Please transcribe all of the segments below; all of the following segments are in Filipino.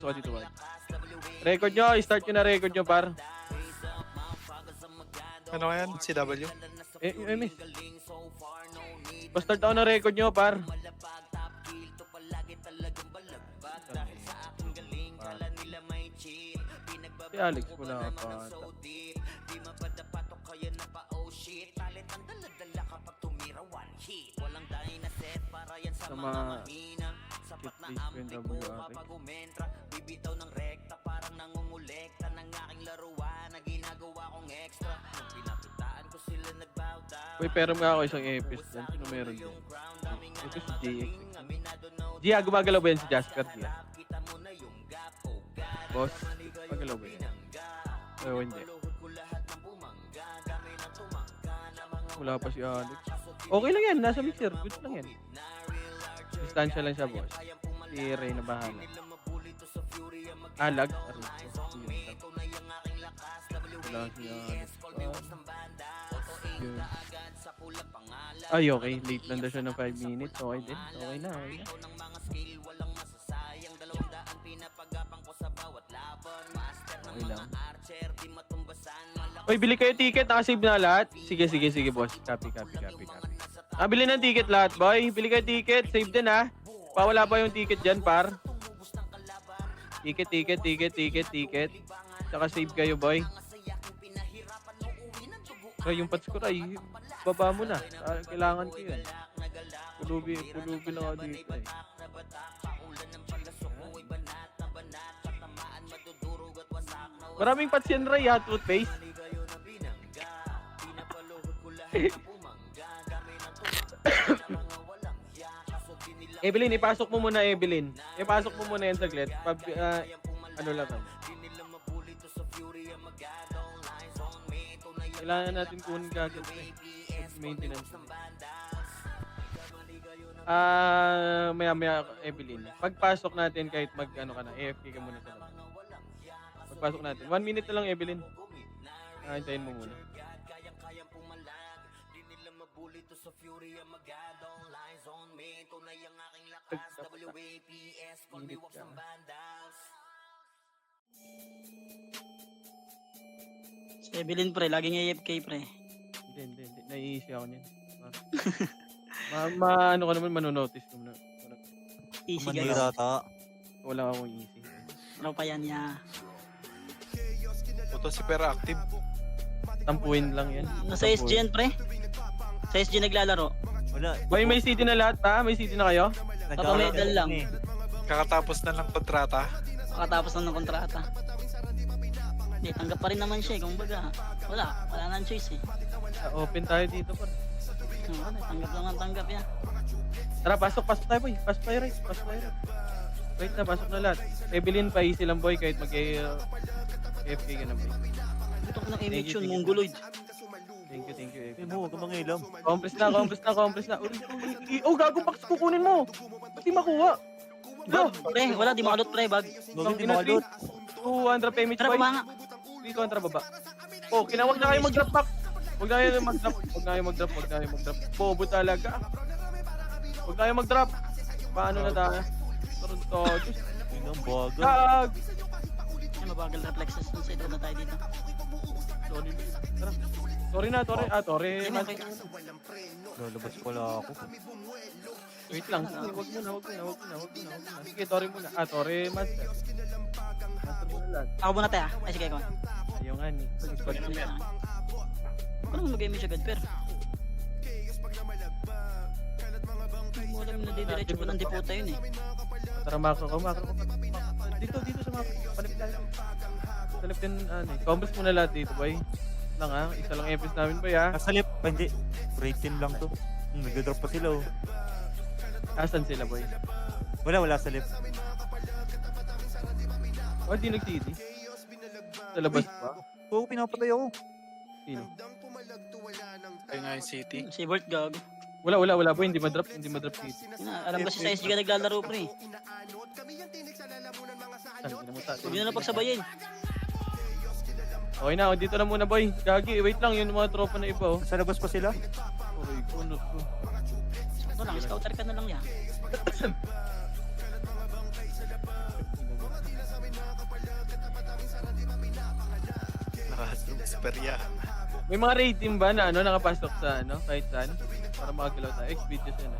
So, dito ba? Record nyo, start nyo na record nyo, par. Ano nga yan? CW? Miss. Pa-start ako na record nyo, par. Si Alex mo na pa. Sa mga cute place ko yung WRX. Bibitaw ng rekta parang nangungulekta ng aking laruan na ginagawa kong extra. Nung pinakitaan ko sila nagbow down. Uy, pero mga ako isang episode dyan. Sino meron dyan? Ito si JX. Gia, gumagalaw ba yan si Jasper, Gia? Boss, gumagalaw ba yan? O hindi? Wala pa si Alex. Okay lang yan, nasa mixer. Good lang yan. Distansya lang siya, boss. Si Ray na bahala. Lag. Wala si Alex. Ay, okay. Late lang daw siya ng 5 minutes. Okay din. Okay na, okay na. Okay lang. Uy, bili kayo ticket. Nakasave na lahat. Sige, boss. Copy. Bili ng ticket lahat, boy. Bili kayo ticket. Save din, ha. Pawala pa yung ticket dyan, par. Ticket. Tsaka save kayo, boy. Ray, yung pats ko, Ray. Baba mo na. Kailangan ko yun. Pulubi lang ako dito, eh. Maraming pats yan, Ray, ha? Toothpaste. Evelyn, ipasok mo muna, Evelyn. Ipasok mo muna yan saglit. Ano lang. Kailangan natin kunin kagad maintenance. Maya Evelyn. Pagpasok natin kahit mag-ano ka na, AFK ka muna sa labas. Pagpasok natin. 1 minute na lang, Evelyn. Hintayin mo muna. Si Evelyn, pre, laging AFK, pre. Hindi. Naiisi ako niyan. Ano ka naman, manonotice ko na. Easy, Manira guys. ta. Wala akong easy. Ano pa yan niya? Ito si Pera active. Tampuin lang yan. Nasa SG yan, pre. Sa SG naglalaro. Wala. Boy, may city na lahat, ha? May city na kayo? Medal lang. Kakatapos na ng kontrata. Makatapos lang ng kontrata. Hindi, tanggap pa rin naman siya, kumbaga. Wala nang choice, eh. Open tayo dito, par. Tanggap lang ang tanggap yan. Tara, pasok tayo, boy. Pasok tayo, right. Wait na, pasok na lahat. Evelyn, pa-easy lang, boy, kahit FK ka na, boy. Ito ko ng image yun, you. mongoloid. Thank you, Evelyn. Mo, huwag ka mangilam. Compress na. Oh, gago, box kukunin mo. Ba't di makuha? Bag, pre, wala, di makalot, pre, bag. Gawin di makalot. 200 payment, Tara, boy. pumanga. 300 baba. Oh, kinawag na kayo mag-drop back. Huwag na kayo mag-drop. Bobo talaga. Huwag na kayo mag-drop. Paano na tayo? Toronto. Yun ang bagal. Gag! Ay, mabagal reflexes dun sa na tayo dito. Sorry. Tara. Sorry. Sorry. Okay. Lalabas pala ako. Wait lang. Huwag muna. Sige, sorry muna. Sorry, master. Master muna lang. Ako muna tayo, ay sige, ako. Ayaw nga ni. Paano mag-image agad, per? Mo alam na didiretso pa ng deputa yun, eh. Tara, makro ko. Dito sa makro. Palipit tayo. Palipin, Compres muna lahat dito, boy. Lang, ha? Isa lang episode namin, boy, ha? Nasa lip. Hindi. Rate 10 lang to. Nag-drop pa sila, oh. Asan sila, boy? Wala sa lip. Oh, di nag-TD. Sa labas pa? Oo, pinapatay ako. Sino? Kaya nga yung city. Si Bert, gago. Wala, boy. Hindi ma-drop TD. Alam kasi sa SG ka naglalaro, pre. Huwag nyo na pagsabayin. Okay na, dito na muna, boy. Gagi, wait lang. Yun yung mga tropa na iba, oh. Sa labas pa sila. Okay, kunot ko. Ito lang, scouter ka na lang yan. Perya. May mga rating ba na nakapasok sa kahit saan? Para makagalaw tayo. X-videos yun.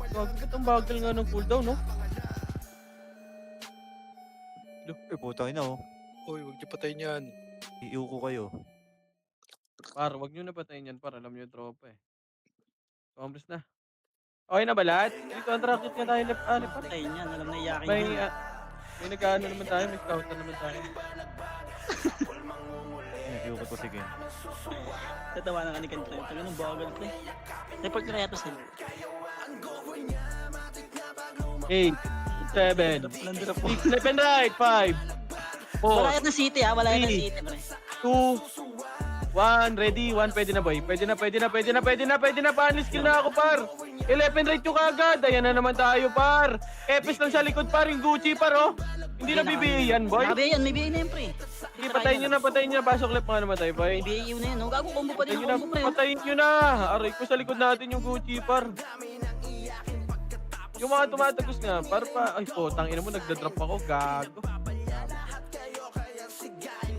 Bakit ang bagal nga ng cooldown, no? Putang ina oh. Uy, huwag niyo patayin yan. Iiw ko kayo. Par, wag nyo na patayin yan, par. Alam nyo yung tropa eh. Compres na. Okay na ba lahat? Dito, ang rocket nga tayo left, par. Patayin yan, alam na iyakin May, yan. may nag-ano naman tayo, may scouter naman tayo. Iiw ko to sige. Tatawanan ka ni Ken Trent. Tagal ng bagal pre. Report ko kaya to sa'yo. 8, 7, Nandira po. 6, left and right, 5, 4, Walayat ng city ha, walayat ng 3, city pre. 2, 1, ready, 1, pwede na boy. Pwede na, paano skill na ako par. 11 right yung kagad, ayan na naman tayo par. Epis lang sa likod par, yung Gucci par oh. Hindi na BBA yan boy. Nakabi yan, may BA na yan pre. Sige, patayin nyo na, pasok left mga naman tayo boy. May BA yun na yan, no? Gago combo pa din yung combo pre. Patayin nyo na, aray ko sa likod natin yung Gucci par. Yung mga tumatagos nga, par pa, ay po, tangina mo, nagda-drop ako, gago.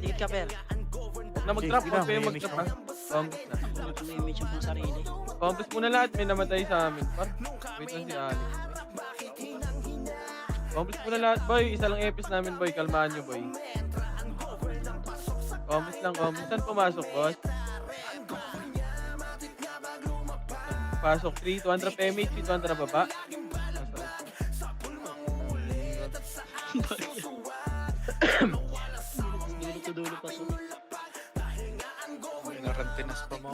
Dikit ka per. Huwag na mag-drop, Sige huwag lang, kayo may mag-drop ha. image Compres na. May image yung sarili. Compres muna lahat, may namatay sa amin, par. Wait lang si Alex. Compres muna lahat, boy. Isa lang epis namin, boy. Kalmahan nyo, boy. Compres lang, compres. Saan pumasok, boss? Pasok 3, 200 PMH, 200 na baba. Dulo to dulo pa to. Narantinas pa mo.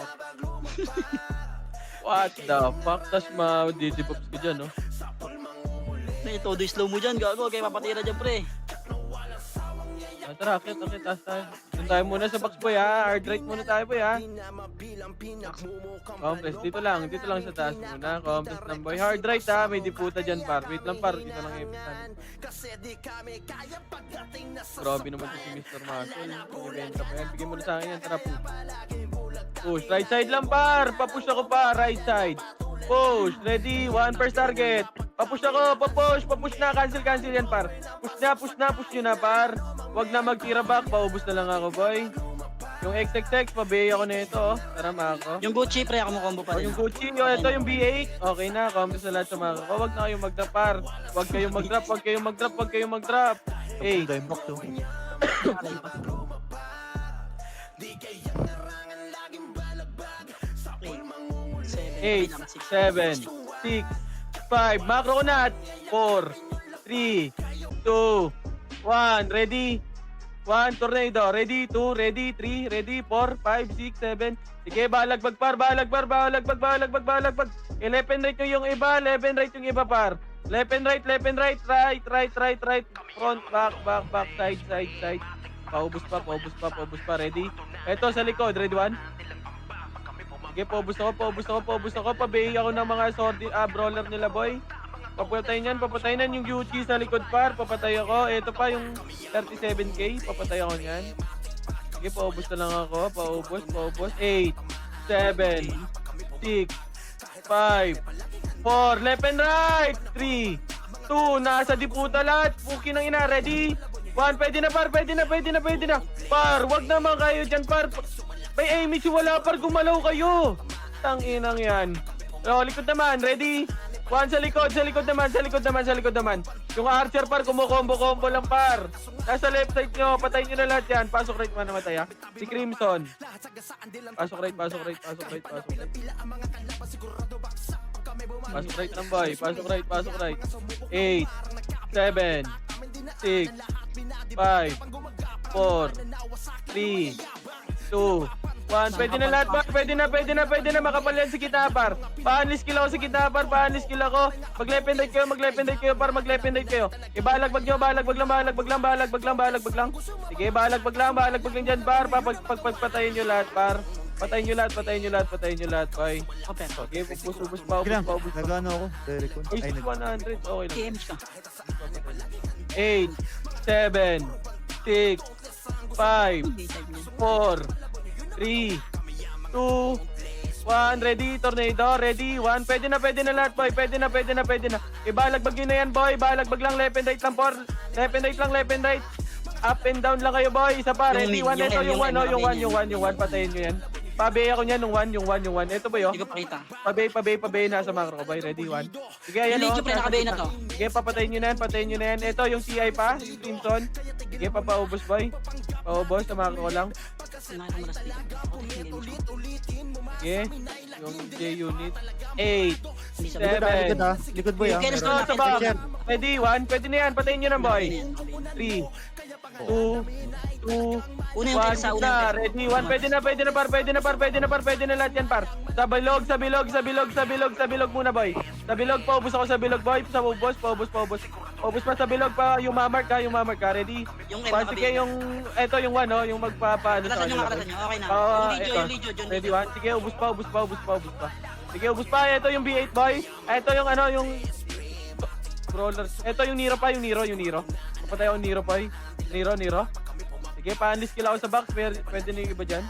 What the fuck? Tas ma-didipops ka dyan, no? May todo slow mo dyan, gago. Kaya papatira dyan pre. Tara, akit, taas tayo. Doon tayo muna sa box, boy, ha? Hard right muna tayo, boy, ha? Compress, dito lang sa taas muna. Compress lang, boy. Hard right, ha? May diputa dyan, par. Wait lang, par. Ito lang epis namin. Grabe naman to si Mr. Muscle. Ibenta pa yan. Bigyan mo na sa akin yan. Tara, push. Right side lang, par. Papush ako, pa. Right side. Push. Ready. 1 first target. Papush ako. Papush na. Cancel yan, par. Push nyo na, par. Wag na magtira back. Paubos na lang ako, boy. Yung XXX, pabay ako na ito, oh. Tara, Mako. Yung Gucci pre, ako mo combo pa Oh, rin. yung Gucci, ito yung B8. Okay na, comment sa lahat sa mga ko. Wag na kayong mag-drop, par. Wag kayong mag-drop. Hey, Dime back to. Eight, 7, 6, 5. Macro ko na. 4, 3, 2, 1. Ready? 1, tornado. Ready? 2, ready? 3, ready? 4, 5, 6, 7. Sige, balagbag par. 11 right yung iba. 11 right yung iba, par. Left and right. Right. Front, back, side. Paubos pa. Ready? Eto sa likod. Ready? 1. Sige, paubos ako. Pabay ako ng mga brawler nila, boy. Papatayin yan yung Gucci sa likod, par. Papatay ako. Ito pa yung 37k. Papatay ako niyan. Sige, paubos na lang ako. Paubos. 8, 7, 6, 5, 4, left and right. 3, 2, nasa diputa lahat. Puki ng ina. Ready? 1, pwede na, par. Pwede na. Par, wag naman kayo dyan, par. May image, wala, par. Gumalaw kayo. Tanginang yan. O, likod naman. Ready? 1 sa likod naman. Yung archer, par, kumukombo lang, par. Nasa left side nyo, patayin nyo na lahat yan. Pasok right man namatay, ha. Si Crimson. Pasok right. Pasok right lang, boy. Pasok right. 8, 7, 6, 5, 4, 3, 2, 1. Pwede na lahat, par. Pwede na. Makapal yan si kita, par. Paanlis kill ako si kita, par. Mag-left and right kayo, par. Ibalagbag nyo. Balagbag lang. Sige, balagbag lang dyan, par. Pagpatayin nyo lahat, par. Patayin nyo lahat, boy. Okay. Okay, ubus pa. Sige lang, nagano ako. Very cool. Uy, Ay, 100. Okay lang. KMH ka. 8, 7, 6, 5, 4, 3, 2, 1, ready, tornado, ready, 1. Pwede na lahat, boy. Pwede na. Ibalagbag nyo na yan, boy. Balagbag lang, left and right lang, por. Left and right. Up and down lang kayo, boy. Isa pa, ready, 1. Ito, yung 1, patayin nyo yan. Pabay ako niyan, yung 1. Ito ba yun? Hindi ko pakita. Pabay, nasa macro ko, boy. Ready, 1. Sige, ayan, Yung pre, nakabay na to. Sige, patayin nyo na yan. Ito, yung TI pa, yung Crimson. Sige, papaubos, boy. Paubos, sa macro ko lang. Nakita mo na dito. Sige, yung J-Unit. 8, Hindi sa Likod ah, 7, likod ah. Likod boy ah. Kaya Ito, sa back. Ready, 1. Pwede na yan, patayin nyo na, boy. 3, 2, 1. Una yung Kelsa, una yung Kelsa. Ready, 1. Pwede na, par. Pwede na lahat yan, par. Sa bilog muna, boy. Sa bilog, paubos ako sa bilog, boy. Paubos. Paubos pa sa bilog pa, yung mamark ka. Ready? Yung M Sige, nakabay. eto yung 1, yung magpapaano Kalasan nyo, kanila, kalasan boy. nyo. Okay na. Ito. Yung Lijo. Ready, 1. Sige, ubos pa. Sige, ubos pa. Ito yung B8, boy. Ito yung yung brawler. Ito yung Nero pa, yung Nero. Kapatay ako Nero, boy. Nero. Sige, pa-unlist kill ako sa box. Pwede na yung iba dyan.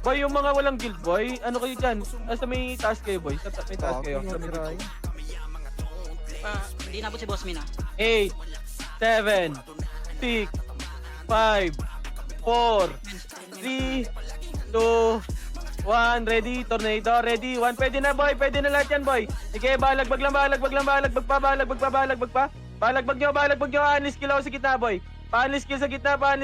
Boy, yung mga walang guild, boy. Ano kayo dyan? Sa may taas kayo, boy. May taas kayo. Sa may Hindi nabot si Boss Min ah. 8, 7, 6, 5, 4, 3, 2, 1. Ready, tornado, ready. 1, pwede na, boy. Pwede na lahat yan, boy. Sige, balagbag pa. Balagbag nyo. Unlist kill ako sa gitna, boy. Pa-unlist kill sa gitna, par.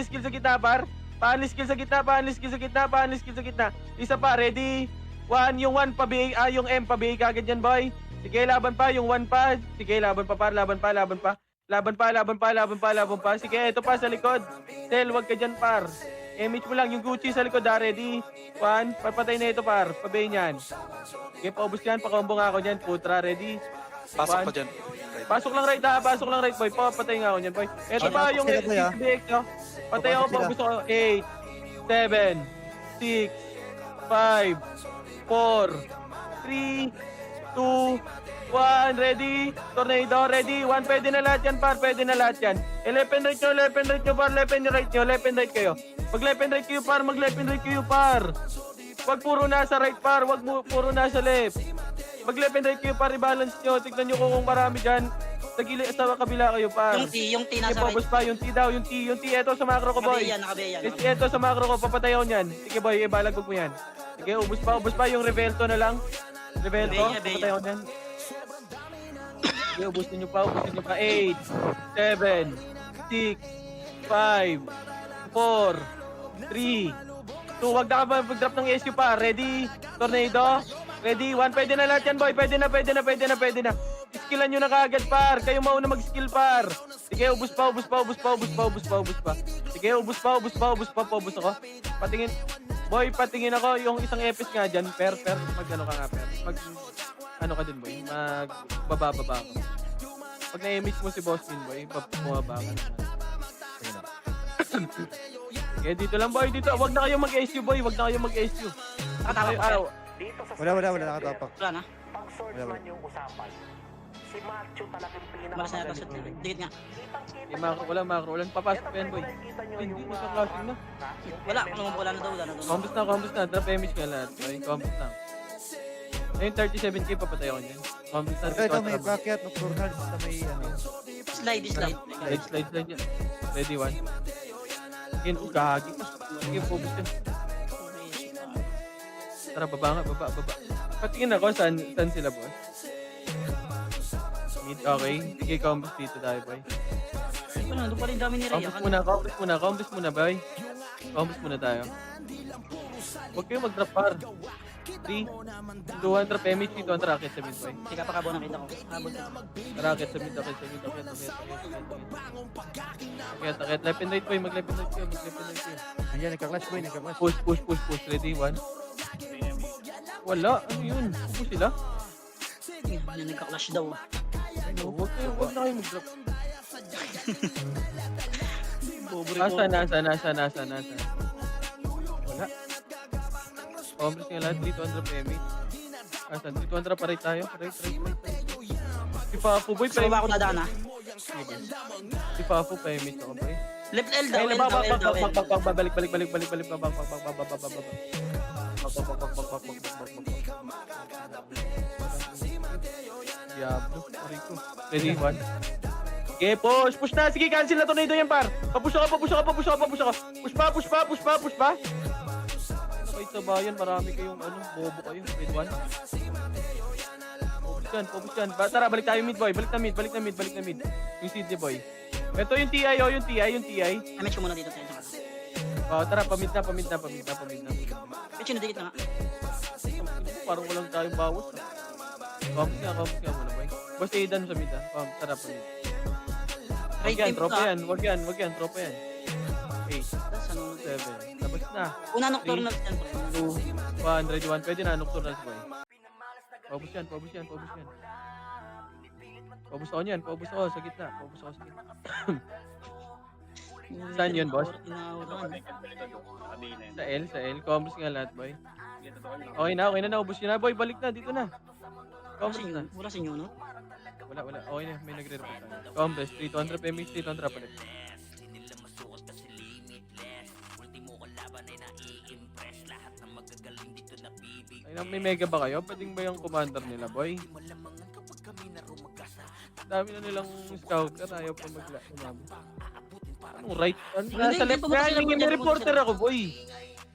Pa-unlist kill sa gitna. Isa pa, ready. 1, yung 1 pabiig, yung M pabiig agad yan, boy. Sige, laban pa, yung 1 pa. Sige, laban pa. Sige, ito pa sa likod. Tel, wag ka dyan, par. Image mo lang, yung Gucci sa likod, ready. 1, papatay na ito, par. Pabay niyan. Sige, paubos yan, pakombo nga ako dyan. Putra, ready. Pasok One. pa dyan. Pasok lang right, boy. Papatay nga ako dyan, boy. Ito Ay, pa, pasok yung sila, boy, SBX, no? Patay ako, Papasok sila. paubos ako. 8, 7, 6, 5, 4, 3, 2, 1, ready, tornado, ready, 1, pwede na lahat yan, par, pwede na lahat yan. Left and right nyo, par, left and right kayo. Mag left and right kayo, par. Wag puro nasa right, par, wag puro nasa left. Mag left and right kayo, par, i-balance nyo, tignan nyo kung marami dyan. Sa kabila kayo, par. Yung T Sige, nasa paubos right. pa, yung T daw, yung T, eto sa macro ko, boy. Nakabay yan. Ito sa macro ko, papatay ako niyan. Sige, boy, ibalagbag mo yan. Sige, ubos pa, yung Revelto na lang. Revelto, Beya. papatay ako niyan. Sige, ubusin nyo pa. 8, 7, 6, 5, 4, 3, 2. Wag na ka mag-drop ng SQ pa. Ready? Tornado? Ready? 1. Pwede na lahat yan, boy. Pwede na. Skillan nyo na kagad, par. Kayo mauna mag-skill, par. Sige, ubos pa. Sige, ubos pa. Paubos ako. Patingin. Boy, patingin ako. Yung isang epis nga dyan. Per. Mag-ano ka nga, per. Ano ka din, boy? Magbababa ka. Pag na-image mo si Boss Min, boy, bumaba ka. Sige, dito lang, boy. Dito. Wag na kayo mag-SU, boy. Nakatawa Ay, pa. araw. Wala nakatapak. Wala na. Wala. Malas na yata sa dikit nga. Eh, macro. Walang papasok pa yan, boy. Hindi na sa classroom na. Wala na daw. Combos na. Drop image ka lahat, boy. Combos na. Ayun, 37k papatay ako niyan. Combos na. Ito may bracket, nocturnal sa may ano. Slide. Slide yan. Ready, 1. Again, gagi. Sige, focus yan. Tara, baba. Patingin ako, saan sila, boy? Mid, okay. Sige, combos dito tayo, boy. Doon pa rin dami ni Rhea. Combos muna, boy. Combos muna tayo. Huwag kayo mag-drop, par. 3, 2, drop image dito, ang racket sa mid, boy. Sige, pakabo nakita ko. Habol ka. Racket sa mid, Akit. Left and right, boy. Mag-left and right kayo. Ayan, nagka-clash boy. Push. Ready, 1. Wala. Ano yun? Push sila? Yan, nagka-clash daw. Huwag na kayo mag-drop. Buburi ko. Nasa. Wala. Combos nga lahat. 3, 2, drop image. Asan? 3, 2, pa right tayo. Right. Si Pafu, boy. Sa baba ako dadaan ha. Si Pafu, pa-image ako, boy. Left L daw. Balik. Diablo, Rico. Ready, one. Okay, push. Push na. Sige, cancel na tornado yan, par. Papush ako. Push pa. Nakait sa bayan, marami kayong bobo kayo. Ready, one. Focus yan. Tara, balik tayo mid, boy. Balik na mid. Yung seed ni boy. Ito yung TI, yung TI. Damage ko muna dito tayo. Tara, pamid na. Pitch na dikit na nga. Parang walang tayong bawas. Comms nga muna, boy. Basta idan sa mid, ha. Tara, pamid. Wag yan, tropa yan. Tropa yan. 8, 7, labas na. Una nocturnal yan. 2, 1, ready, 1. Pwede na, nocturnal boy. Paubos yan. Paubos ako sa gitna. Saan yun, boss? Sa L. Combos nga lahat, boy. Okay na. Naubos yun na, boy. Balik na, dito na. Combos na. Wala sa inyo, no? Wala. Okay na, may nagre-report tayo. Combos, 300 PMX, 300 palit. Ay, may mega ba kayo? Pwedeng ba yung commander nila, boy? Dami na nilang scouter, ayaw pa umabot. Anong right? Nasa left kaya may reporter ako, boy.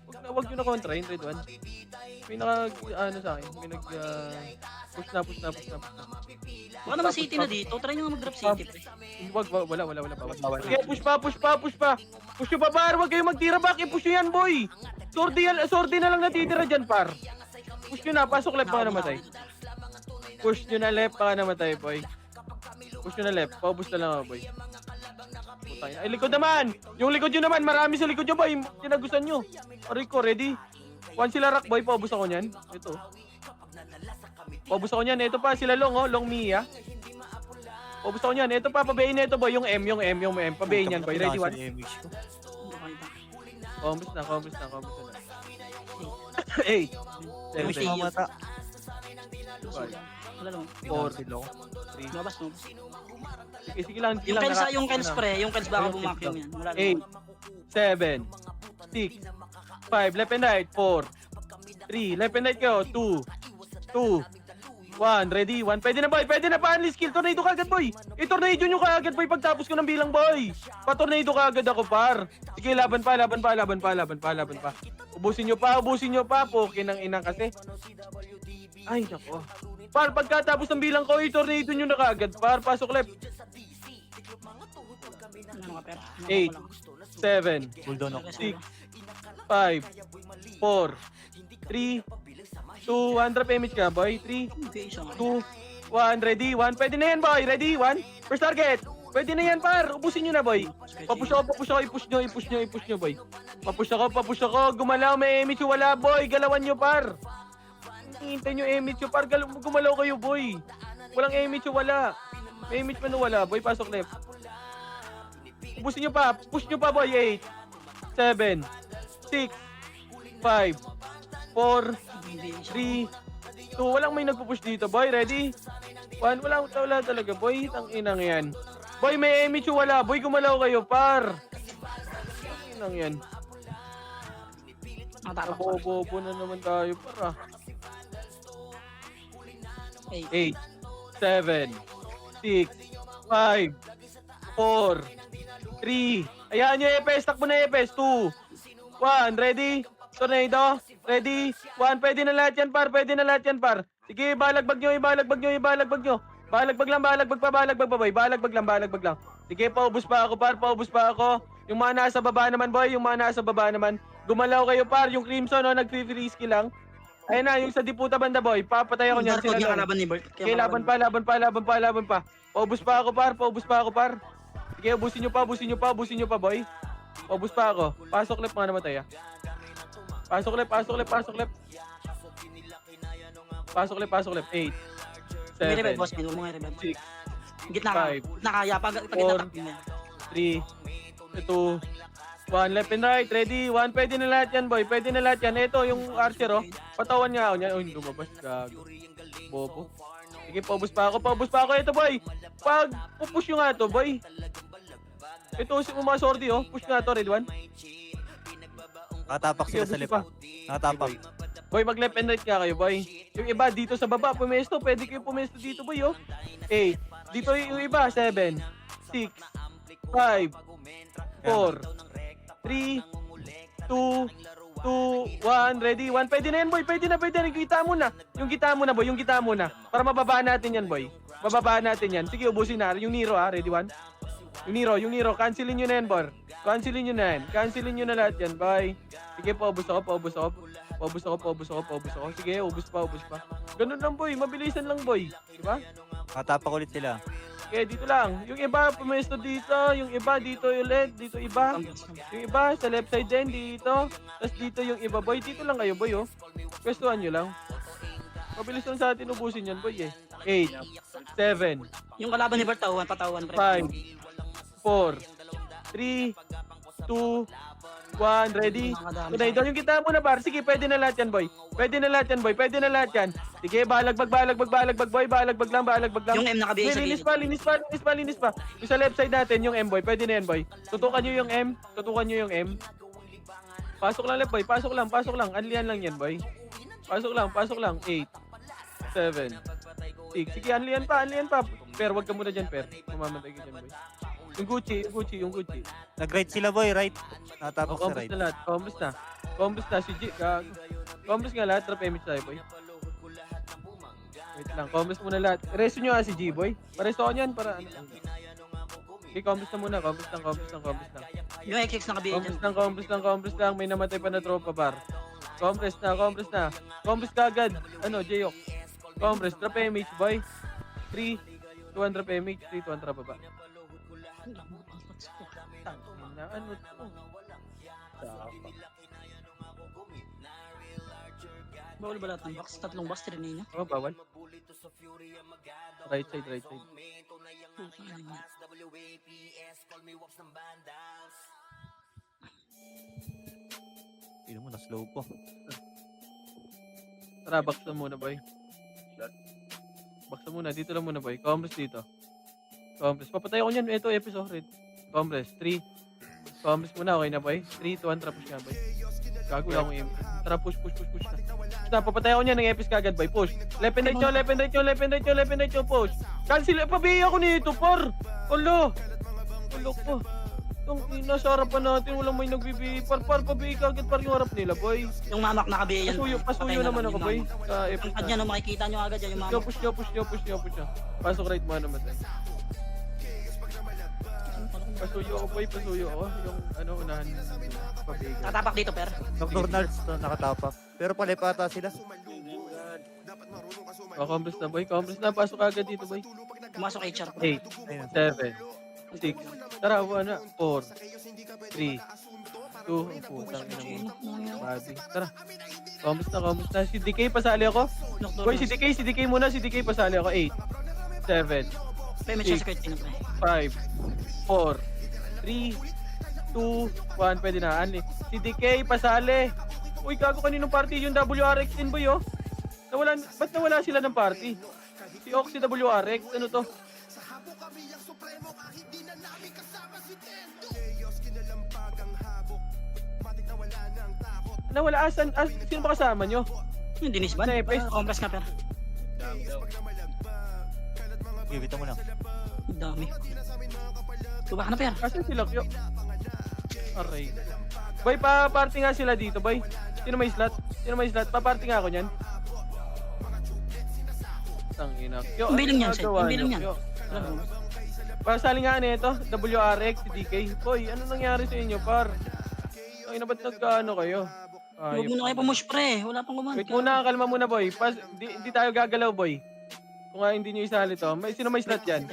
Wag nyo na kontra, yung red one. May sa akin, may push na. Baka naman city na dito. Try nyo nga mag-drop city, pre. Wala. Okay, push pa. Push nyo pa, par. Wag kayong magtira back. I-push nyo yan, boy. Sordi na lang natitira dyan, par. Push nyo na. Pasok left pa ka namatay. Push nyo na left pa ka namatay, boy. Push nyo na left. Paubos na lang ako, boy. Ay, likod naman. Yung likod nyo naman. Marami sa likod nyo, boy. Tinagusan nyo. Rico, ready? One sila rock, boy. Paubos ako nyan. Ito. Paubos ako nyan. Ito pa sila long, oh. Long Mia. Paubos ako nyan. Ito pa. Pabayin na ito, boy. Yung M. Pabayin yan, boy. Ready, one? Combos na. 8, 7, Mamata. 5, Wala lang. 4, 3. Labas, no? Sige lang. Yung Kels, pre. Yung Kels baka bumakyam yan. Wala lang. 8, 7, 6, 5, left and right, 4, 3, left and right kayo, 2, 1, ready, 1, pwede na boy, pwede na pa, unleash skill, tornado ka agad boy, i-tornado nyo ka agad boy, pagtapos ko ng bilang boy, pa-tornado ka agad ako par, sige laban pa, ubusin nyo pa, pokin ng inang kasi, ay nako, par, pagkatapos ng bilang ko, i-tornado nyo na kaagad par, pasok left, 8, 7, Cooldown ako. 6, 5, 4, 3, 2, 1, drop image ka, boy. 3, 2, 1, ready, 1. Pwede na yan, boy. Ready, 1. First target. Pwede na yan, par. Ubusin nyo na, boy. Papush ako. I-push nyo, boy. Papush ako. Gumalaw, may image. Wala, boy. Galawan nyo, par. Hintay nyo image nyo, par. Gumalaw kayo, boy. Walang image, wala. May image pa na wala, boy. Pasok left. Ubusin nyo pa. Push nyo pa, boy. 8, 7, 6, 5, 4, 3, 2, walang may nagpupush dito, boy. Ready? 1, wala talaga, boy. Ang inang yan. Boy, may image wala. Boy, gumalaw kayo, par. Ang inang yan. Bobo na naman tayo, para. 8, 7, 6, 5, 4, 3. Ayan nyo, EPS. Takbo na EPS. 2, 1, ready? Tornado, ready? 1, pwede na lahat yan, par. Sige, balagbag nyo. Balagbag pa, boy. Balagbag lang. Sige, paubos pa ako, par. Yung mga nasa baba naman, boy. Gumalaw kayo, par. Yung Crimson, no, nag-free skill lang. Ayun na, yung sa Diputa banda, boy. Papatay ako niyan. Sila lang. Okay, laban pa. Paubos pa ako, par. Sige, ubusin nyo pa, boy. Paubos pa ako. Pasok left mga namatay, ah. Pasok left. 8, 7, 6, Gitna ka. 5, Nakaya. Pag 4, 3, 2, 1, left and right, ready? 1, pwede na lahat yan, boy. Ito, yung archer, oh. Patawan nga ako niyan. Oh, lumabas, gago. Bobo. Sige, paubos pa ako. Ito, boy. Pag pupush nyo nga to, boy. Ito, mga sortie, oh. Push nga to, red one. Nakatapak sila sa lipa. Nakatapak. Boy, mag left and right ka kayo, boy. Yung iba dito sa baba, pumesto. Pwede kayo pumesto dito, boy, oh. 8. Dito yung iba, 7, 6, 5, 4, 3, 2, 1, ready? 1. Pwede na yan, boy. Pwede na. Yung kita mo na. Yung kita mo na, boy. Yung kita mo na. Para mababa natin yan, boy. Bababa natin yan. Sige, ubusin na. Yung Nero, ha. Ready, 1? Yung Nero. Cancelin nyo na yan, bor. Cancelin nyo na yan. Cancelin nyo na lahat yan, boy. Sige, paubos ako. Sige, ubos pa. Ganun lang, boy. Mabilisan lang, boy. Diba? Matapak ulit sila. Okay, dito lang. Yung iba, pumesto dito. Yung iba, dito ulit. Dito iba. Yung iba, sa left side din, dito. Tapos dito yung iba, boy. Dito lang kayo, boy, oh. Pwestuhan nyo lang. Mabilis lang sa atin ubusin yan, boy, eh. 8, 7, Yung kalaban ni Bert, patawan, pre. 5, 4, 3, 2, 1, ready? Tunay doon. Yung kita mo na, par. Sige, pwede na lahat yan, boy. Pwede na lahat yan. Sige, balagbag, boy. Balagbag lang. Yung M nakabihin sa Linis gilid. pa. Yung sa left side natin, yung M, boy. Pwede na yan, boy. Tutukan nyo yung M. Pasok lang, left, boy. Pasok lang. Anlian lang yan, boy. Pasok lang. 8, 7, 6. Sige, anlian pa. Per, wag ka muna dyan, per. Mamamantay ka dyan, boy. Yung Gucci. Nag-right sila, boy, right? Natapak sa Combos right. na lahat. Combos na. Si G. Combos nga lahat. Trap image tayo, boy. Wait lang. Combos muna lahat. Reso nyo si G, boy. Pareso ko niyan para ano. Okay, combos na muna. Combos lang. Yung XX nakabihin dyan. Combos lang. May namatay pa na tropa, bar. Combos na. Combos ka agad. Ano, J-Ox. Combos. Trap image, boy. 3, 200 trap image. 3, 200 baba. Na ano to? Bawal ba lahat ng box? Tatlong box, trinay niya. Oh, bawal. Right side. Tignan mo, na-slow po. Tara, box na muna, boy. Box na muna. Dito lang muna, boy. Combos dito. Combos. Papatay ako niyan. Ito, episode. Combos. 3. Combos muna. Okay na, boy. 3, 2, 1. Trapos nga, boy. Gago lang akong aim. Tara, push na. Basta, papatay ako niyan ng epis kagad, boy. Push. Left and right nyo. Push. Cancel. Pabihi ako nito, por. Ulo ko. Itong nasa harapan natin, walang may nagbibihi. Par, pabihi kagad, par yung harap nila, boy. Yung mamak nakabihin. Pasuyo naman ako, boy. Sa epis Ang kanya, no, makikita nyo agad yan yung mamak. Push nyo. Pasok right mo naman tayo. Pasuyo ako, boy. Yung ano, unahan. Pabiga. Tatapak dito, per. Nocturnals to, nakatapak. Pero palipata sila. Combos na, boy. Pasok agad dito, boy. Pumasok HR. 8, 7, 6. Tara, 4, 3, 2, putang ina mo. Babi. Tara. Combos na. Si DK, pasali ako. Boy, si DK muna. Pasali ako. 8, 7, Pre, may chance ko yung pre. 5, 4, 3, 2, 1. Pwede na. Anli. Si DK, pasali. Uy, gago kaninong party yung WRX din, boy, oh. Ba't nawala sila ng party? Si Ox, si WRX. Ano to? Nawala. Sino ba kasama nyo? Yung Dennis ba? Compress ka, per. Gibita mo lang. Ang dami. Tuba ka na, per. Kasi sila kyo. Aray. Boy, pa-party nga sila dito, boy. Sino may slot? Pa-party nga ako nyan. Tangina. Yung bilang yan, Seth. Yung bilang yan. Pasali nga nito, WRX, si DK. Boy, ano nangyari sa inyo, par? Ay, ba't nagkaano kayo? Huwag muna kayo pamush, pre. Wala pang gumawa. Wait muna, kalma muna, boy. Hindi tayo gagalaw, boy. Kung nga hindi nyo isali to. Sino may slot yan?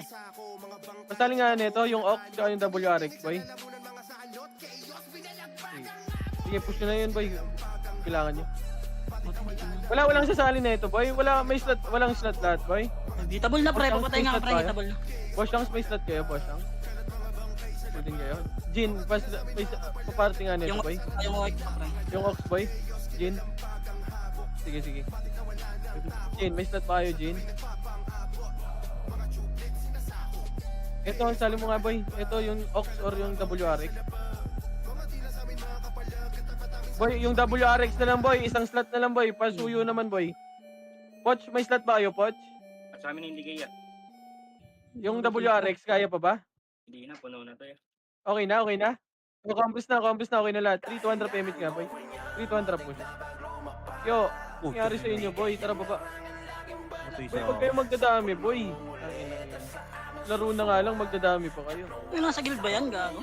Pasali nga nito, yung Ox at yung WRX, boy. Sige, push nyo na yun, boy. Kailangan nyo. Walang sasali na ito, boy. Walang slot lahat, boy. Hitable na, pre. Papatay nga, pre. Hitable na. Boss Shanks, may slot kayo, Boss Shanks. Pwedeng kayo. Jin, paparty nga nito, boy. Yung white, pre. Yung Ox, boy. Jin. Sige. Jin, may slot pa kayo, Jin. Ito, sali mo nga, boy. Ito yung Ox or yung WRX. Boy, yung WRX na lang, boy. Isang slot na lang, boy. Pasuyo naman, boy. Poch, may slot ba kayo, Poch? Sa amin hindi kaya. Yung WRX, kaya pa ba? Hindi na, puno na to eh. Okay na, okay na? So, compass na, okay na lahat. 3 to 100 payment nga, boy. 3 to 100 push. Yo, nangyari sa inyo, boy. Tara, baba. Matay Boy, siya. huwag kayong magdadami, boy. Laro na nga lang, magdadami pa kayo. Yung nasa guild ba yan, gago?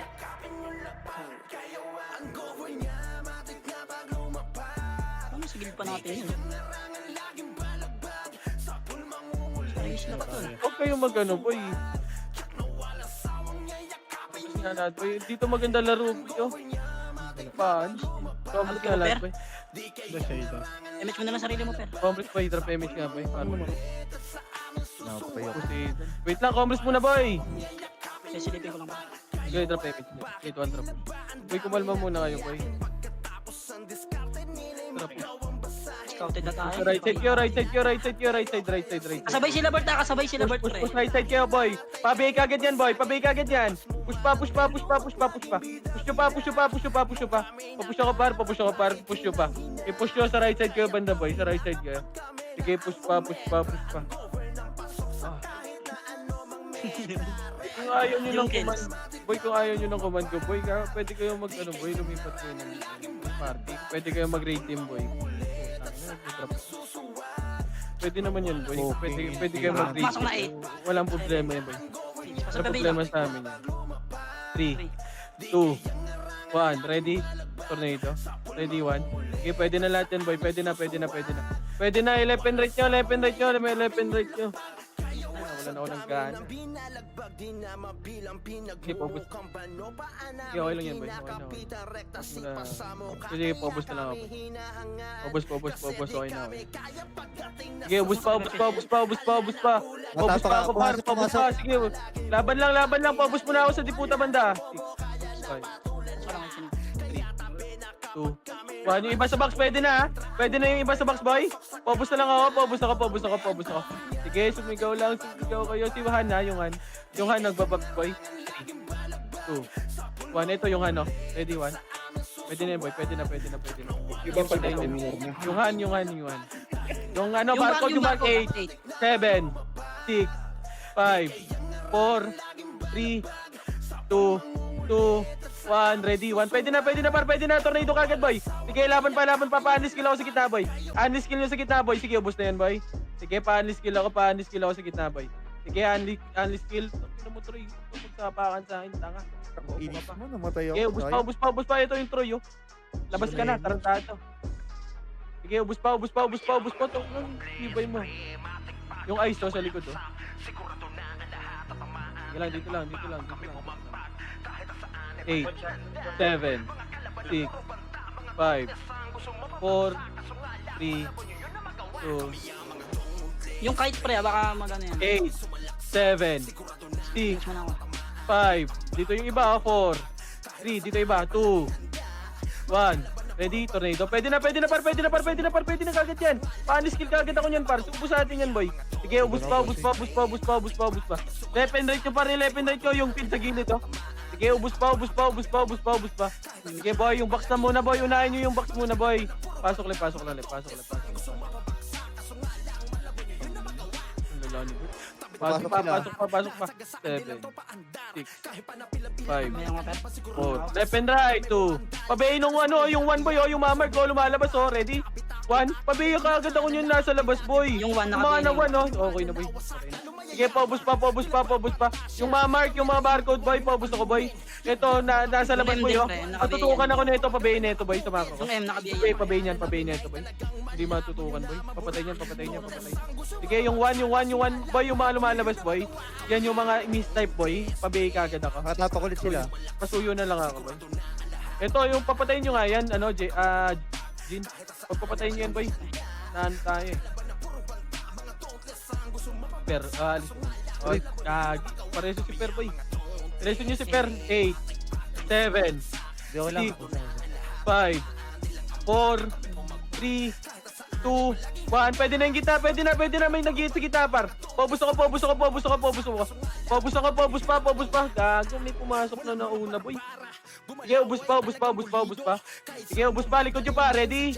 Ano sa guild pa natin yun? Ayos na ka to. Huwag kayong magano, boy. Kasi nga lahat, boy. Dito maganda laro, boy. Oh. Paan? Complex nga lahat, boy. Image mo na lang sarili mo, per. Complex, boy. Drop image nga, boy. Para Nakapatay ako. Poseidon. Wait lang, complex muna, boy. Sisilipin ko lang. Sige, drop image. Wait, one drop. Boy, kumalma muna kayo, boy. Drop. Scouted na tayo. Right side kayo, right side kayo, right side kayo, right side, right side, right side. Kasabay sila, Bert, kasabay sila, Bert, Push, pre. push, right side kayo, boy. Pabay kagad yan, boy. Pabay kagad yan. Push pa, push pa, push pa, push pa, push pa. Push nyo pa, push nyo pa, push nyo pa, push nyo pa. Papush ako par, papush ako par, push nyo pa. I-push nyo sa right side kayo, banda, boy. Sa right side kayo. Sige, push pa, push pa, push pa. Kung ayaw nyo ng command, boy, kung ayaw nyo ng command ko, boy, pwede kayong mag, ano, boy, lumipat kayo ng party. Pwede kayong mag-raid team, boy. Pwede naman yan, boy. Pwede kayong mag-raid Pasok na team. Walang problema yan, boy. Pasok Walang gabi problema lang. sa amin yan. 3, 2, 1, ready? Tornado. Ready, 1. Okay, pwede na lahat yan, boy. Pwede na. Pwede na, 11 right nyo, 11 right nyo. Ay, wala na ako ng gana. Okay, pobos. Okay, okay lang yan, boy. Okay na. Sige, pobos na lang ako. Pobos. Okay na, okay. Sige, ubos pa. Pobos pa ako, par. Pobos pa. Sige, laban lang. Pobos muna ako sa diputa banda. 2, 1. Yung iba sa box, pwede na, ha? Pwede na yung iba sa box, boy. Pobos na lang ako. Pobos ako. Sige, sumigaw kayo. Si Han, ha? Yung Han nagbabox, boy. 3, 2, 1. Ito yung Han, oh. Ready, 1. Pwede na yun, boy. Pwede na. Iba pa tayo minor na. Yung Han. Yung ano, barcode, yung mark 8, 7, 6, 5, 4, 3, 2, 1, ready, 1. Pwede na, par. Pwede na, tornado kagad, boy. Sige, laban pa. Pa-unless skill ako sa gitna, boy. Unless skill nyo sa gitna, boy. Sige, ubos na yan, boy. Sige, pa-unless skill ako sa gitna, boy. Sige, unless skill. Ano mo, Troy? Magsapakan sa akin, tanga. Inis mo, namatay ako. Sige, ubos pa. Ito yung Troy, oh. Labas ka na, tarantado. Sige, ubos pa. Ito, ibay mo. Yung ice, oh, sa likod, oh. Sige lang, dito lang. 8, 7, 6, 5, 4, 3, 2, Yung kite, pre, baka magano yan. 8, 7, 6, Image mo na ako. 5, dito yung iba, 4, 3, dito iba, 2, 1, ready, tornado. Pwede na, par. Pwede na kagad yan. Paano skill kagad ako yan, par. Ubus natin yan, boy. Sige, ubus pa. Left and right nyo, par. Left and right nyo, yung pin sa gilid, oh. Sige, ubus pa. Sige, boy, yung box na muna, boy. Unahin nyo yung box muna, boy. Pasok lang. Ang lalani, boy. Pasok pa. 7, 6, 5, May mga per. 4. Left and right, 2. Pabayin nung ano, yung 1, boy, oh, yung mamark ko, lumalabas, oh, ready? 1. Pabayin ka agad ako yung nasa labas, boy. Yung 1 Yung mga na nakabayin. 1, oh. Okay na, boy. Sige, pobos pa. Yung mamark, yung mga barcode, boy, pobos ako, boy. Ito, nasa labas, Yung boy, MD, oh. pre, nakabayin. Matutukan ako nito, pabayin nito, boy, sa mako. Yung M nakabiya. Okay, pabayin nito, boy. Hindi matutukan, boy. Papatay niyan. Sige, yung 1, boy, yung mga lumalabas, boy. Yan yung mga mistype, boy. Pabayin ka agad ako. Natapakulit sila. Pasuyo na lang ako, boy. Ito, yung papatayin nyo nga yan, ano, Jin. Pagpapatayin nyo yan, boy. Naan tayo eh. Per, alis mo. Oh, pareso si Per, boy. Pareso nyo si Per. 8, 7, Di ako lang. 5, 4, 3, 2, 1. Pwede na yung gitna. May nag-hit sa gitna, par. Pobus ako. Pobus pa. Gago, may pumasok na nauna, boy. Sige, ubus pa. Sige, ubus pa. Likod nyo pa. Ready?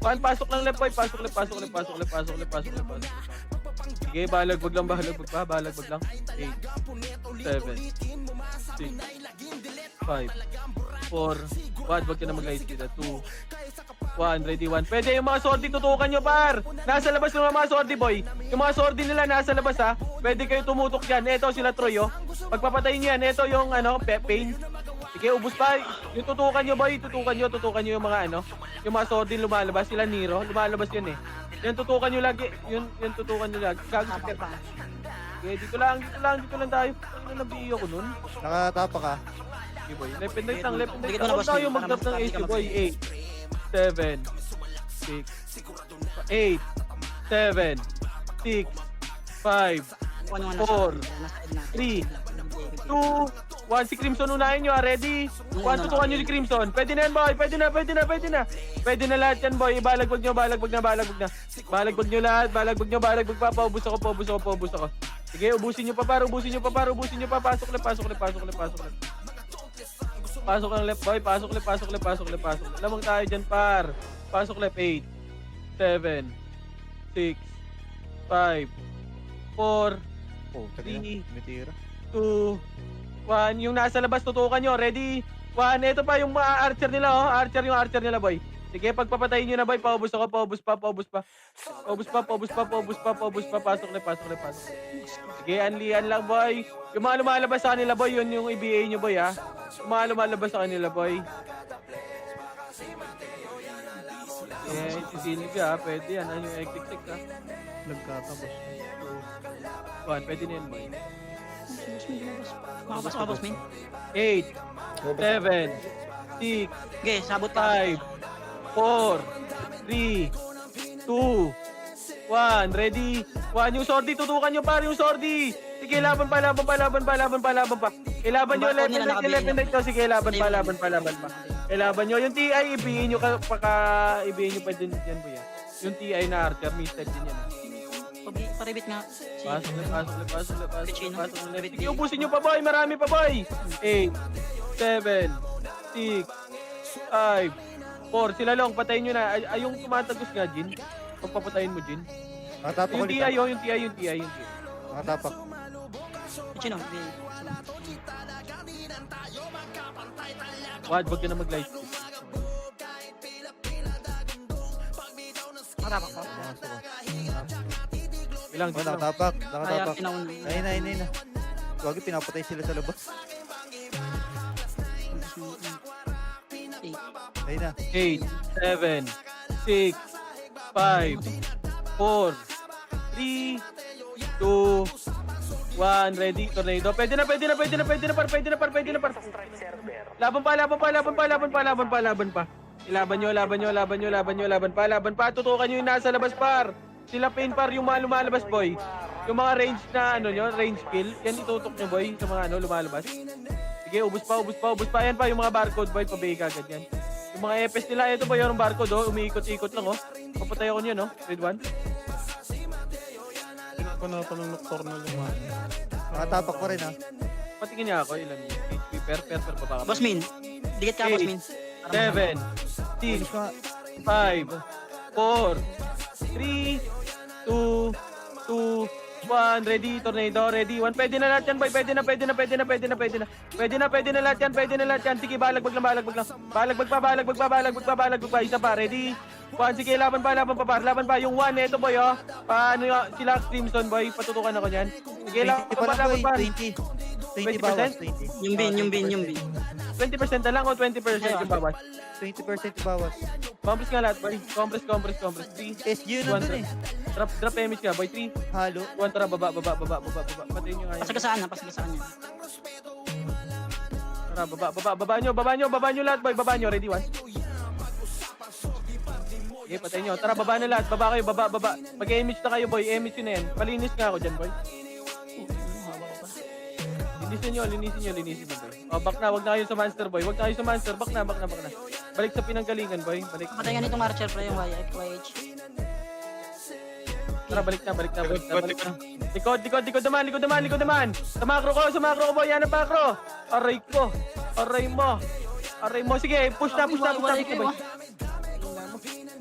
One, pasok ng left, boy. Pasok left. Sige, balagbag lang. 8, 7, 6, 5, 4, 1. Wag ka na mag-light kita. 2, 1. Ready, 1. Pwede yung mga sortie, tutukan nyo, par. Nasa labas ng mga sortie, boy. Yung mga sortie nila nasa labas, ha. Pwede kayo tumutok dyan. Ito, sila Troy, oh. Pagpapatayin nyo yan, ito yung, pain. Sige, ubus pa. Yung tutukan nyo, boy. Tutukan nyo yung mga, yung mga sortie lumalabas. Sila Nero. Lumalabas yun, eh. Yan, tutukan nyo lagi. Yun tutukan nyo lagi. Gago, okay, dito lang tayo. Ano nabiyo ko nun? Nakatapa ka. Okay, boy. Left and right lang. Dikit mo na, Huwag boss, tayo para mag-drop ng mas 8, ka boy. 8, 7, 6, 8, 7, 6, 5, 4, 3, 2, 1. Si Crimson unahin nyo, ready? 1, tutukan nyo si Crimson. Pwede na yan, boy. Pwede na. Pwede na lahat yan, boy. Balagbag nyo. Balagbag nyo lahat. Balagbag pa. Paubos ako. Sige, ubusin nyo pa, par. Pasok left. Pasok ng left, boy. Pasok left. Lamang tayo dyan, par. Pasok left. 8, 7, 6, 5, 4, Oh, tagal na. 3, May tira. 2, 1. Yung nasa labas, tutukan nyo. Ready? 1. Ito pa yung mga archer nila, oh. Yung archer nila, boy. Sige, pagpapatayin nyo na, boy. Paubos pa. Pasok left. Sige, anlian lang, boy. Yung mga lumalabas sa kanila, boy, yun yung IBA nyo, boy, ha. Yung mga lumalabas sa kanila, boy. Eh, sisilip ka, ha. Pwede yan, ha. Yung ektik-tik, ha. Nagkakabos. 1, pwede na yan, boy. Makabas ka, boss, min. 8, 7, 6, Okay, sabot pa. 5, 4, 3, 2, 1. Ready? 1. Yung sortie, tutukan nyo, par. Yung sortie. Sige, laban pa. Ilaban nyo, left and right. Sige, laban pa. Ilaban nyo. Yung TI, ibihin nyo ibihin nyo pa din yan, boy. Yung TI na archer, mistake din yan. Paribit nga. Pasok left. Sige, ubusin nyo pa, boy. Marami pa, boy. 8, 7, 6, 5, 4. Sila long, patayin nyo na. Ay, yung tumatagos nga, Jin. Pagpapatayin mo, Jin. Nakatapak Yung ulit. TI, yung TI. Nakatapak. Chino. Wag ka na mag-light. Matapak pa. Ilang, Oh, dito lang. nakatapak. Kaya pinauna. Ayun na. Wag pinapatay sila sa labas. Ayun na. 8, 7, 6, 5, 4, 3, 2, 1. Ready? Tornado. Pwede na, par. Laban pa. Laban pa. Tutukan nyo yung nasa labas, par. Sila pain, par. Yung mga lumalabas, boy. Yung mga range na, range kill. Yan itutok nyo, boy. Sa mga, lumalabas. Sige, ubus pa. Yan pa, yung mga barcode, boy. Pabay ka agad yan. Yung mga EPS nila, ito ba yung barcode, oh. Umiikot-ikot lang, oh. Papatay ako nyo, no? Red 1. Nakatapak pa rin, ha. Patingin niya ako, ilan yun? HP, per baba ka. Boss min. Dikit ka, boss min. 7, 6, 5, 4, 3, 2, 1. Ready, tornado, ready. 1. Pwede na lahat yan, boy. Pwede na lahat yan. Sige, balagbag lang. Balagbag pa. Isa pa, ready. 1. Sige, laban pa. Yung 1, eto, boy, oh. Paano yung sila Crimson, boy? Patutukan ako niyan. Sige, 20 pa lang, boy. 20 bawas. 20%? 20. Yung bin. 20% na lang o 20% yung bawas? 20% bawas. Compress nga lahat, boy. Compress. 3, SG yun nandun eh. Drop image ka, boy. 3, Halo. 1, tara, baba. Patayin nyo nga yan. Pasagasaan niya. Tara, baba nyo lahat, boy. Baba nyo, ready, 1. Okay, patayin nyo. Tara, baba na lahat. Baba kayo, baba. Mag-image na kayo, boy. Image yun na yan. Palinis nga ako dyan, boy. Linisin nyo, boy. O, back na. Wag na kayo sa monster, boy. Back na. Balik sa pinanggalingan, boy. Balik. Patay nga nitong archer, pre, yung YH. Tara, balik na. Likod naman. Sa macro ko, boy. Yan ang macro. Aray mo. Sige, push na, boy.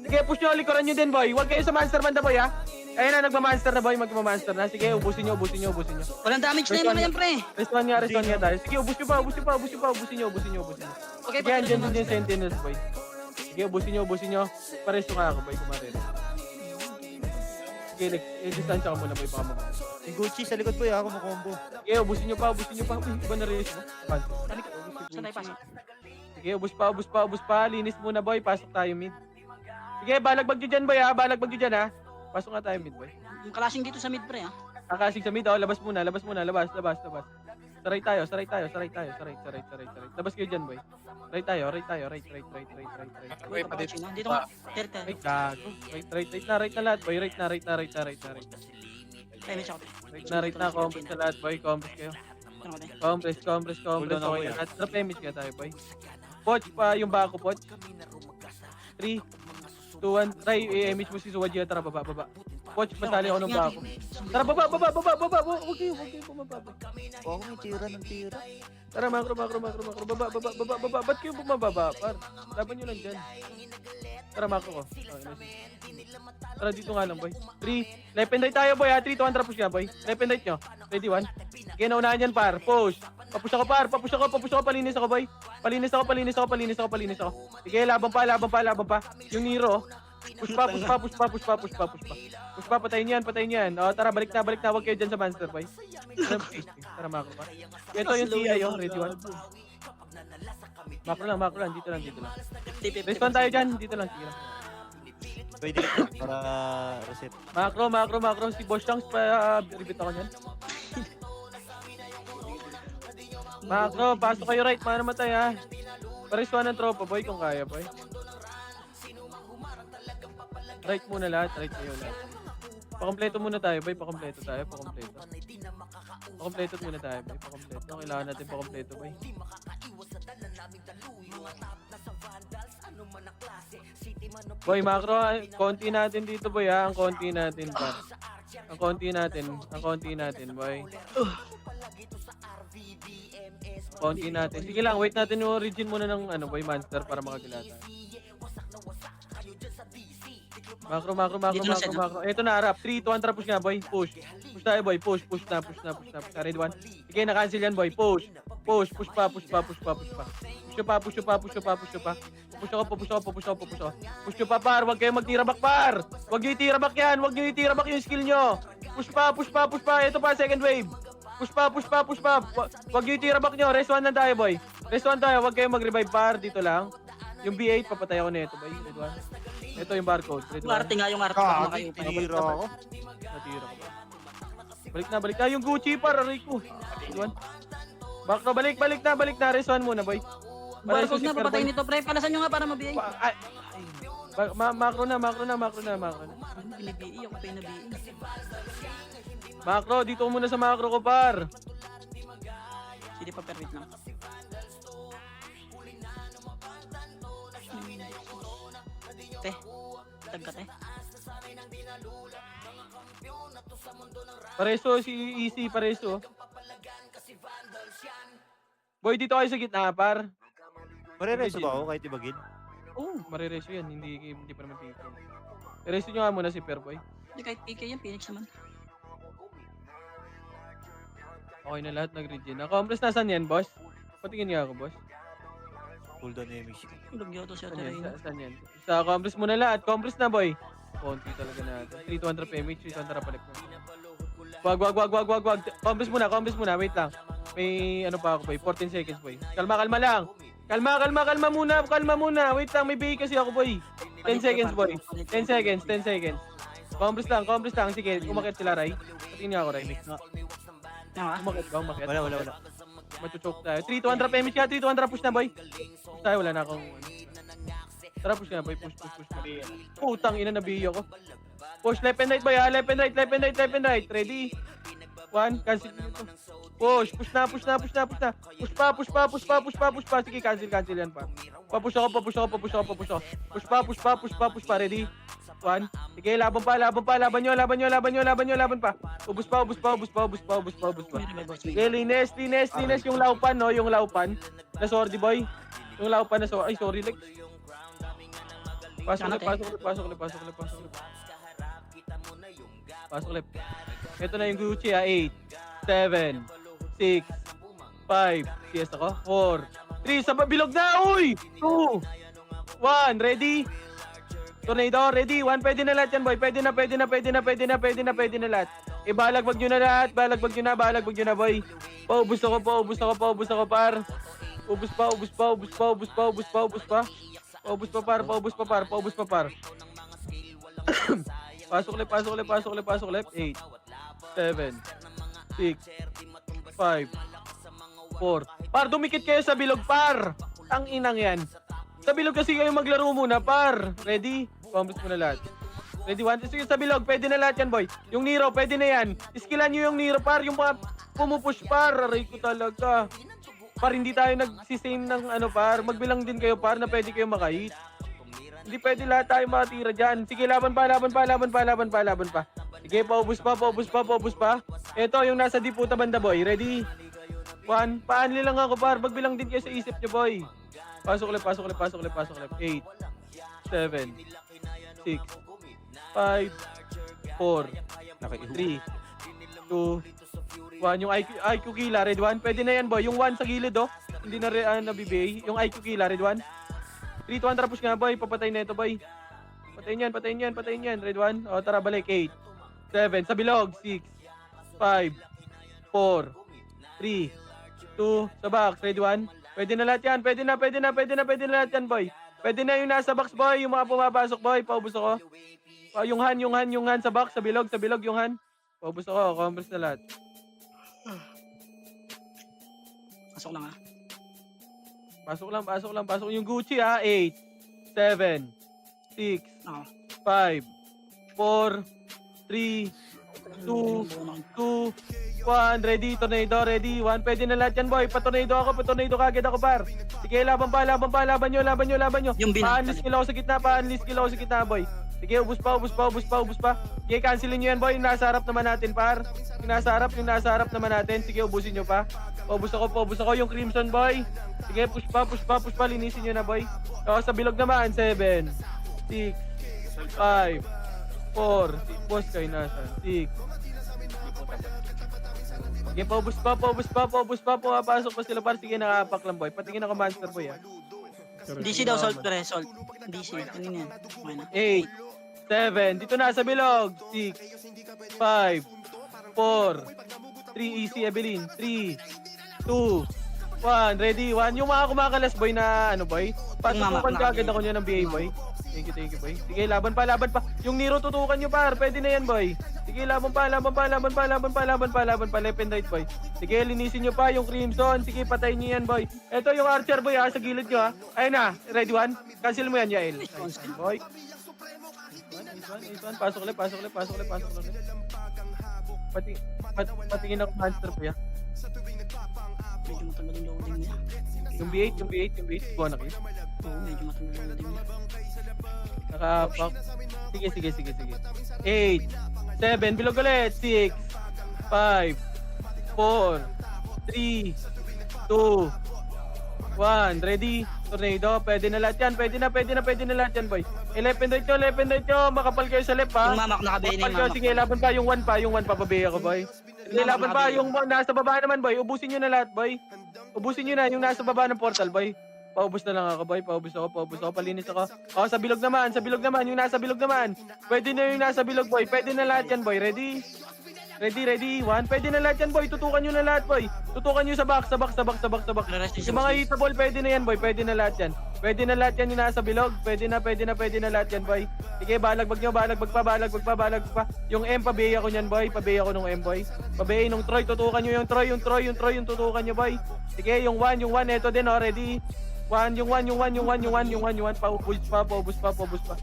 Sige, push nyo, likuran nyo din, boy. Huwag kayo sa monster banda, boy, ha? Ayun na, magmamonster na, boy. Magmamonster na. Sige, ubusin nyo. Walang damage na yun naman yan, pre. Respawn nga tayo. Sige, ubusin nyo. Okay, Sige, andyan din yung sentinels, boy. Sige, ubusin nyo. Paresto ka ako, boy, kumarin. Sige, distansya ka muna, boy, baka mag- Si Gucci sa likod boy, ako makombo. Sige, ubusin nyo pa. Uy, iba na rin mo. Saan tayo pasok? Sige, ubus pa. Linis muna, boy. Pasok tayo mid. Sige, balagbag nyo dyan, boy, ha? Pasok nga tayo mid, boy. Yung kalasing dito sa mid, pre, ha? Kakasig sa mid, oh. Labas muna. Labas. Saray tayo. Labas kayo dyan, boy. Right tayo. Right. Wait, papakasing, ha? Dito ka. Ter. Right, gago. Right na lahat, boy. Right na. Damage ako, pre. Right na. Compress na lahat, boy. Compress kayo. Ano ka, pre? Compress. Hold on ako, Okay, yan. lahat. Drop damage ka tayo, boy. Poch pa yung bako, Poch. 3, 2, 1. Try i-image mo si Suwaji. Tara, baba. Poch, pasali ako ng bako. Tara, baba. Huwag kayo bumaba. Ako may tira. Tara, macro. Baba. Ba't kayo bumababa, par? Laban nyo lang dyan. Tara, macro ko. Okay, nice. Tara, dito nga lang, boy. 3. Left and right tayo, boy, ha? 3, 2, 1, trapos ka, boy. Left and right nyo. Ready, 1. Sige, naunahan yan, par. Push. Papush ako, par. Papush ako. Palinis ako, boy. Palinis ako. Sige, laban pa. Yung Nero, push pa. Push pa, patayin yan. O, tara, balik na. Huwag kayo dyan sa monster, boy. Tara, macro pa. Ito yung TI, oh. Ready, 1. Macro lang. Dito lang. Respawn tayo dyan. Dito lang. Sige lang. Pwede para reset. Macro. Si Boss Shanks pa, repeat ako niyan. Macro, pasok kayo right. Paano matay, ha? Pariswan ng tropa, boy, kung kaya, boy. Right muna lahat. Right kayo lahat. Pakompleto muna tayo, boy. Pakompleto. Pakompleto muna tayo, boy. Kailangan natin pakompleto, boy. Boy, macro, konti natin dito, boy, ha? Ang konti natin, par. Ang konti natin, boy. Konti natin. Sige lang, wait natin yung origin muna ng, boy, monster para makagilata. Macro. Ito na, harap. 3, 2, 1, trapos nga, boy. Push tayo, boy. Push na. Ready, 1. Sige, na-cancel yan, boy. Push pa. Push pa. Push nyo pa, par. Huwag kayong magtira-back, par. Huwag nyo itira-back yan. Huwag nyo itira-back yung skill nyo. Push pa. Ito pa, second wave. Push pa. Huwag nyo itira-back nyo. Rest 1 lang tayo, boy. Huwag kayong mag-revive, par. Dito lang. Yung B8, papatay ako nito, boy. Ready, 1. Ito yung barcode. Ready, 1. Arte nga yung arte. Tama kayo. Tinira ako. Natira ko, boy. Balik na. Yung Gucci, par. Aray ko. Ready, 1. Back na, balik na. Rest 1 muna, boy. Barcode na, papatay nito, pre. Palasan nyo nga para mabiyay. Macro na. Binibihi, ako pa yung nabihi. Macro, dito muna sa macro ko, par. Sige pa, permit lang. Te, tag ka, te. Pareso, si Easy, pareso. Boy, dito kayo sa gitna, par. Marereso ba ako kahit ibagin? Marireso yan, hindi pa naman PK. Reso nyo nga muna si Perboy. Hindi kahit PK yan, Phoenix naman. Okay na lahat, nag-regen. Accomplice, nasan yan, boss? Patingin nga ako, boss. Hold on, MX. Tulog yun to siya, Saan yan? Terrain. Saan yan? Sa accomplice muna lahat. Accomplice na, boy. Konti talaga natin. 300 PMH, 300 palik mo. Wag. Accomplice muna. Wait lang. May ano pa ako, boy. 14 seconds, boy. Kalma lang. Kalma muna. Wait lang, may BA kasi ako, boy. 10 seconds, boy. 10 seconds. Accomplice lang. Sige, umakit sila, Ray. Patingin nga ako, Ray. Umakit ba? Wala. Matuchok tayo. 300 PMH ka. 300 push na, boy. Push tayo, wala na akong... Tara, push na, boy. Push. Putang ina, nabiyo ko. Push, left and right, boy, ha? Left and right. Ready? 1, cancel dito. Push na. Push pa. Sige, cancel yan pa. Papush ako. Push pa. Ready? 1. Sige, laban pa, laban pa, laban nyo, laban nyo, laban nyo, laban nyo, laban pa. Ubus pa, ubus pa, ubus pa, ubus pa, ubus pa, ubus pa. Sige, linis, linis, linis yung laupan, no? Yung laupan. Na sorry, boy. Yung laupan na sorry. Ay, sorry, Lex. Pasok ulit, pasok ulit, pasok ulit, pasok ulit, pasok ulit. Pasok ulit. Ito na yung Gucci, 8, 7, 6, 5, CS ako, 4, 3, sa bilog na, uy! 2, 1, ready? Tornado, ready? 1, pwede na lahat yan, boy. Pwede na, pwede na, pwede na, pwede na, pwede na, pwede na lahat. Balagbag nyo na lahat, balagbag nyo na, balagbag nyo na, boy. Paubos ako, paubos ako, paubos ako, par. Ubus pa, ubus pa, ubus pa, ubus pa, ubus pa, ubus pa. Paubos pa, par, paubos pa, par, paubos pa, par. Pasok ulit, pasok ulit, pasok ulit, pasok ulit. 8, 7, 6, 5, 4. Par, dumikit kayo sa bilog, par. Ang inang yan. Sa bilog kasi kayo maglaro muna, par. Ready? Paubos mo na lahat. Ready, 1, 2, 3, sa bilog. Pwede na lahat yan, boy. Yung Nero, pwede na yan. Iskilan nyo yung Nero, par. Yung mga pumupush, par. Aray ko talaga. Par, hindi tayo nagsisame ng ano, par. Magbilang din kayo, par, na pwede kayo makahit. Hindi pwede lahat tayo makatira dyan. Sige, laban pa, laban pa, laban pa, laban pa, laban pa. Sige, paubos pa, paubos pa, paubos pa. Ito, yung nasa diputa banda, boy. Ready? 1, paanli lang ako, par. Magbilang din kayo sa isip nyo, boy. Pasok ulit, pasok ulit, pasok ulit, pasok ulit. 8, 7, 6, 5, 4, 3, 2, 1. Yung IQ killer, red 1. Pwede na yan, boy. Yung 1 sa gilid, oh. Hindi na nabibigay. Yung IQ killer, red 1. 3, 2, 1, tara push nga, boy. Papatay na ito, boy. Patayin yan, patayin yan, patayin yan. Red 1. O, tara, balik. 8, 7, sa bilog. 6, 5, 4, 3, 2, sa box. Red 1. Pwede na lahat yan. Pwede na, pwede na, pwede na, pwede na lahat yan, boy. Pwede na yung nasa box, boy. Yung mga pumapasok, boy. Paubos ako. Yung han sa box, sa bilog, yung han. Paubos ako. Converse na lahat. Pasok lang, ha? Pasok lang, pasok lang, pasok. Yung Gucci, ha? 8, 7, 6, Oo. 5, 4, 3, 2, 1. Ready, tornado, ready. 1, pwede na lahat yan, boy. Patornado ako, patornado kagad ako, par. Sige, laban pa, laban pa, laban nyo, laban nyo, laban nyo. Yung binang- Pa-unleash kill ako sa gitna, pa-unleash kill ako sa gitna, boy. Sige, ubus pa, ubus pa, ubus pa, ubus pa. Sige, cancelin nyo yan, boy. Yung nasa harap naman natin, par. Yung nasa harap naman natin. Sige, ubusin nyo pa. Paubos ako, yung Crimson, boy. Sige, push pa, push pa, push pa. Linisin nyo na, boy. O, sa bilog naman, 7, 6, 5, 4. Boss kayo nasa. 6. Sige, paubos pa, paubos pa, paubos pa. Pumapasok pa sila, par. Sige, nakapak lang, boy. Patingin ako, monster, boy, ha. DC daw, salt, pre, salt. DC, kanina yan. Okay na. 8, 7, dito na sa bilog. 6, 5, 4, 3, easy, Evelyn. 3, 2, 1, ready, 1. Yung mga kumakalas, boy, na ano, boy. Patutukan ka agad ako nyo ng BA, boy. Thank you, boy. Sige, laban pa, laban pa. Yung Nero, tutukan nyo, par. Pwede na yan, boy. Sige, laban pa, laban pa, laban pa, laban pa, laban pa, laban pa. Left and right, boy. Sige, linisin nyo pa yung Crimson. Sige, patayin nyo yan, boy. Ito yung Archer, boy, ha, sa gilid nyo, ha. Ayun na, ready, 1. Cancel mo yan, Yael. Boy. Ace 1. Pasok ulit, pasok ulit, pasok ulit, pasok ulit. Patingin ako monster, boy, ha. Medyo matagal yung loading niya. Yung B8, yung B8, yung B8. Buwan na kayo. Oo, medyo matagal yung loading niya. Nakapak. Sige, sige, sige, sige. 8, 7, bilog ulit. 6, 5, 4, 3, 2, 1. Ready? Tornado. Pwede na lahat yan. Pwede na, pwede na, pwede na lahat yan, boy. Left and right nyo, left and right nyo. Makapal kayo sa left, ha. Yung mamak nakabayin na Makapal yung kayo. mamak. Sige, laban pa. Yung 1 pa. Yung 1 pa. Pabayi ako, boy. Sige, laban pa. Yung nasa baba naman, boy. Ubusin nyo na lahat, boy. Ubusin nyo na. Yung nasa baba ng portal, boy. Paubos na lang ako, boy. Paubos ako. Palinis ako. O, sa bilog naman. Sa bilog naman. Yung nasa bilog naman. Pwede na yung nasa bilog, boy. Pwede na lahat yan, boy. Ready? Ready, ready. 1. Pwede na lahat yan, boy. Tutukan nyo na lahat, boy. Tutukan nyo sa box, sa box, sa box, sa box, sa box. Yung mga hitable, pwede na yan, boy. Pwede na lahat yan. Pwede na lahat yan yung nasa bilog. Pwede na lahat yan, boy. Sige, balagbag nyo, balagbag pa. Yung M, pabihay ako nyan, boy. Pabihay ako nung M, boy. Pabihay nung Troy. Tutukan nyo yung Troy, yung tutukan nyo, boy. Sige, yung 1, eto din, oh. Ready? 1, yung 1. Paubos pa. Paubos pa.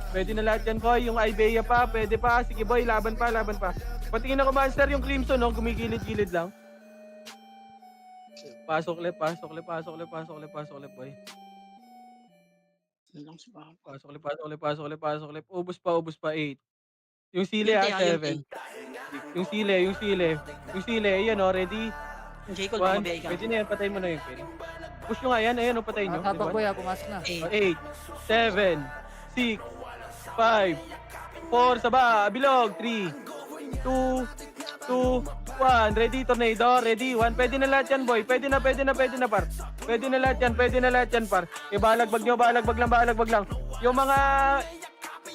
Pwede na lahat yan, boy. Yung Ibea pa, pwede pa. Sige, boy, laban pa. Patingin ako, monster, yung Crimson, no? Gumigilid-gilid lang. Pasok ulit, boy. Yun lang si Papa. Pasok ulit, pasok ulit, pasok ulit, pasok ulit. Ubus pa, 8. Yung sili Yun, ah, te, ayun, 7. Yung sili, yung sili. Yung sili, ayan o, ready? Yung J. Cole, baka 1. mabiyay ka. Pwede na yan, patay mo na yung pin. Push nyo nga yan, ayan o, patay nyo. Tatak ko ya, pumasok na. 8. 8, 7, 6, 5, 4, saba, bilog, 3, 2, 1, ready, tornado, ready, 1, pwede na lahat yan, boy, pwede na, par, pwede na lahat yan, par, balagbag nyo, balagbag lang, yung mga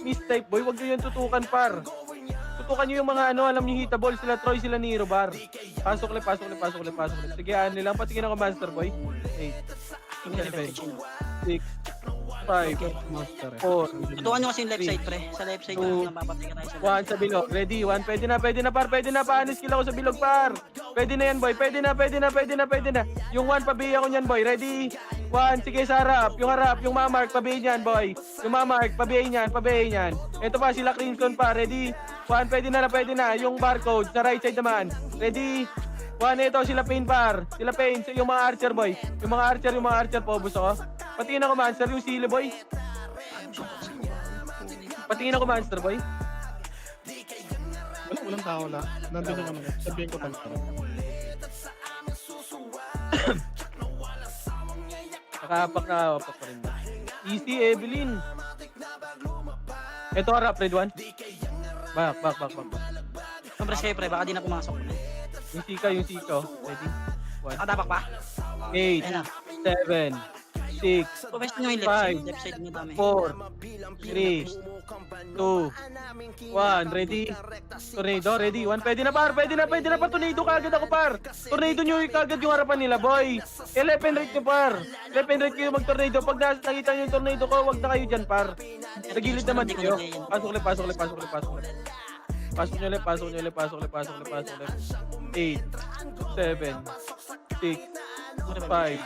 mistype, boy, wag nyo yung tutukan, par, tutukan nyo yung mga ano, alam nyo, hitabol, sila Troy, sila Nero, bar, pasok ulit, sige, nilang, patingin ako, master, boy, 8, 7, 6, 5, 4, Tutukan nyo kasi yung left side, pre. Sa left side Two, lang napapatingin tayo sa left. 1 sa bilog. Ready? 1. Pwede na, par. Pwede na, pa-anis kill ako sa bilog, par. Pwede na yan, boy. Pwede na. Yung 1, pabiya ko niyan, boy. Ready? 1. Sige, sa harap. Yung mamark, pabiya niyan, boy. Yung mamark, pabiya niyan. Ito pa, sila Crimson pa. Ready? 1. Pwede na. Yung barcode, sa right side naman. Ready? 1. Ito, sila Pain, par. Sila Pain. Yung mga archer, boy. Yung mga archer, paubos ako. Patingin ako, monster. Yung sili, boy. Patingin ako, monster, boy. Walang tao na. Nandun yung ano. Sabihin ko pala. Nakapak pa rin. Easy, Evelyn. Ito, harap, red 1. Back. Siyempre, syempre, baka di na pumasok. Yung sika. Ready? 1. Nakatapak pa? 8, Ayun na. 7, 6, Pwes nyo yung left Five. side. Left side nyo dami. 4, 3, 2, 1. Ready? Tornado, ready? 1. Pwede na, par. Tornado kagad ako, par. Tornado nyo kagad yung harapan nila, boy. Left and right nyo, par. Left and right kayo mag-tornado. Pag nakita nyo yung tornado ko, wag na kayo dyan, par. Sa gilid naman kayo. Pasok ulit. Pasok nyo ulit. 8, 7, 6, 5,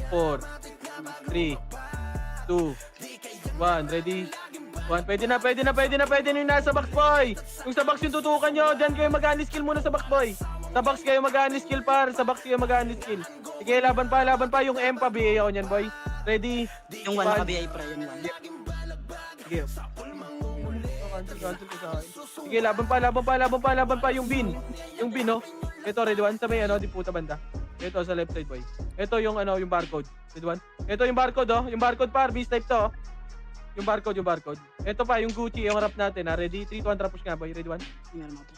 4, 3, 2, 1. Ready? 1. Pwede na yung nasa box, boy. Yung sa box yung tutukan nyo, dyan kayo mag-ani skill muna sa box, boy. Sa box kayo mag-ani skill, par. Sige, laban pa. Yung M pa, BA ako nyan, boy. Ready? Yung 1 naka-BI, pre. Yung 1. Sige. Cancel ko sa akin. Sige, laban pa. Yung bin, no? Ito, red 1. Sa may, di puta banda. Ito, sa left side, boy. Ito yung, yung barcode. Red 1. Ito yung barcode, oh. Yung barcode, par. B-type to, oh. Yung barcode. Ito pa, yung Gucci, yung harap natin, ha. Ready? 3, 2, 1, trapos nga, boy. Ready 1. Meron mo to.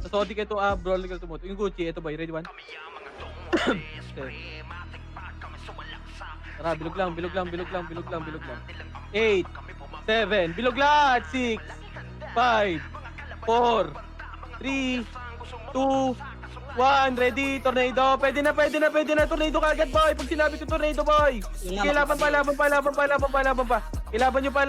Sa Sodic ito, brawl ka tumoto. Yung Gucci, ito, boy. Ready 1. Tara, bilog lang. 8, 7, bilog lahat. 6, 5, 4, 3, 2, 1, ready, tornado. Pwede na, tornado kagad, boy. Pag sinabi ko tornado, boy. Sige, laban pa. Ilaban nyo pa.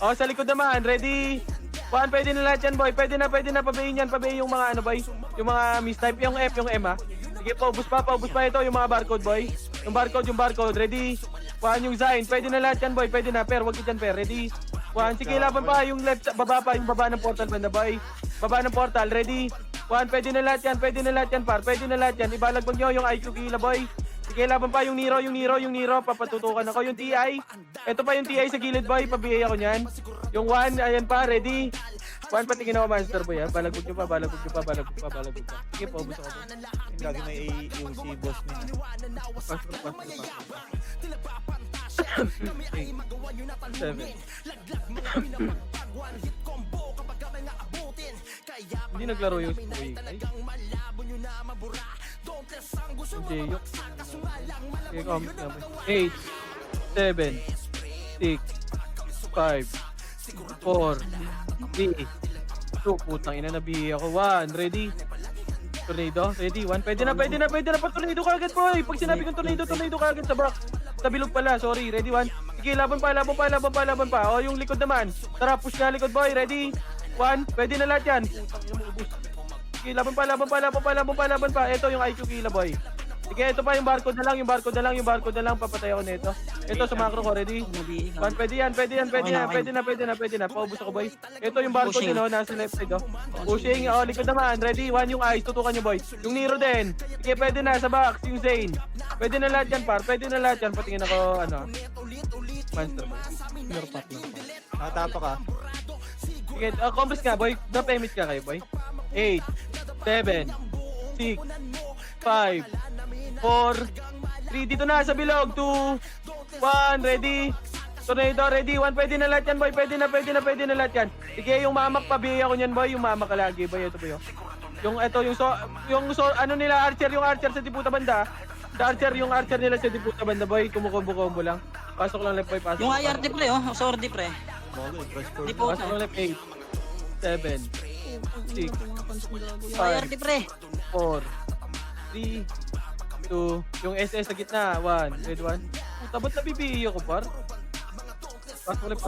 O, sa likod naman, ready. 1, pwede na lahat yan, boy. Pwede na, pabayin yan. Pabayin yung mga, boy. Yung mga mistype, yung F, yung M, ha. Sige, paubos pa ito, yung mga barcode, boy. Yung barcode, ready. 1, yung Zain. Pwede na lahat yan, boy. Pwede na, per. Wag dyan, per. Ready. 1, sige, laban pa. Yung left, baba pa. Yung baba ng portal, banda, boy. Baba ng portal, ready. 1, pwede na lahat yan, par. Pwede na lahat yan. Ibalagbag nyo yung IQ kila, boy. Sige, laban pa yung Nero. Papatutukan ako. Yung TI. Ito pa yung TI sa gilid, boy. Pabiyay ako niyan. Yung 1, ayan pa, ready. 1, patingin ako, master, boy, ha. Balagbag nyo pa. Sige, paubos ako. Yung lagi may yung si boss niya. Pasok. 7. Hindi naglaro yung Spoy. Jayok. Okay, comment naman. 8, 7, 6, 5, 4, 3, 2, putang ina, nabihi ako. 1, ready? Tornado, ready? 1, pwede na pa tornado kagad, boy. Pag sinabi kong tornado kagad sa back. Sa bilog pala, sorry. Ready, 1. Sige, laban pa. O, yung likod naman. Tara, push nga likod, boy. Ready? 1, pwede na lahat yan. Putang ina mo, ubus. Sige, laban pa. Ito yung IQ kila, boy. Sige, ito pa yung barcode na lang. Papatay ako nito. Ito sa macro ko, ready? 1, pwede yan. Pwede na. Paubos ako, boy. Ito yung barcode Pushing. yun, nasa left side, oh. Pushing, likod naman. Ready? 1, yung eyes. Tutukan nyo, boy. Yung Nero din. Sige, pwede na sa box. Yung Zane. Pwede na lahat yan, par. Patingin ako, Monster boy. Clear path lang. Nakatapak ka. Sige, compass nga boy. Drop image ka kayo boy. 8, 7, 6, 5, 4, 3. Dito na sa bilog. 2, 1. Ready? Tornado, ready? 1. Pwede na lahat yan boy. Pwede na lahat yan. Sige, yung mamak pa. Bigay ako niyan boy. Yung mamak ka lagi boy. Ito boy. Yung ano nila, archer. Yung archer sa diputa banda. Yung archer nila sa diputa banda boy. Kumukombo-kombo lang. Pasok lang left boy. Pasok. Yung IRD pre, oh. Sorry pre. Di po Pasok lang left. 8, 7, 6, Yung IRD pre. 4, 3, 2, yung SS sa gitna, 1, red 1. Puta, ba't nabibiyo ko, par? Pasok ulit.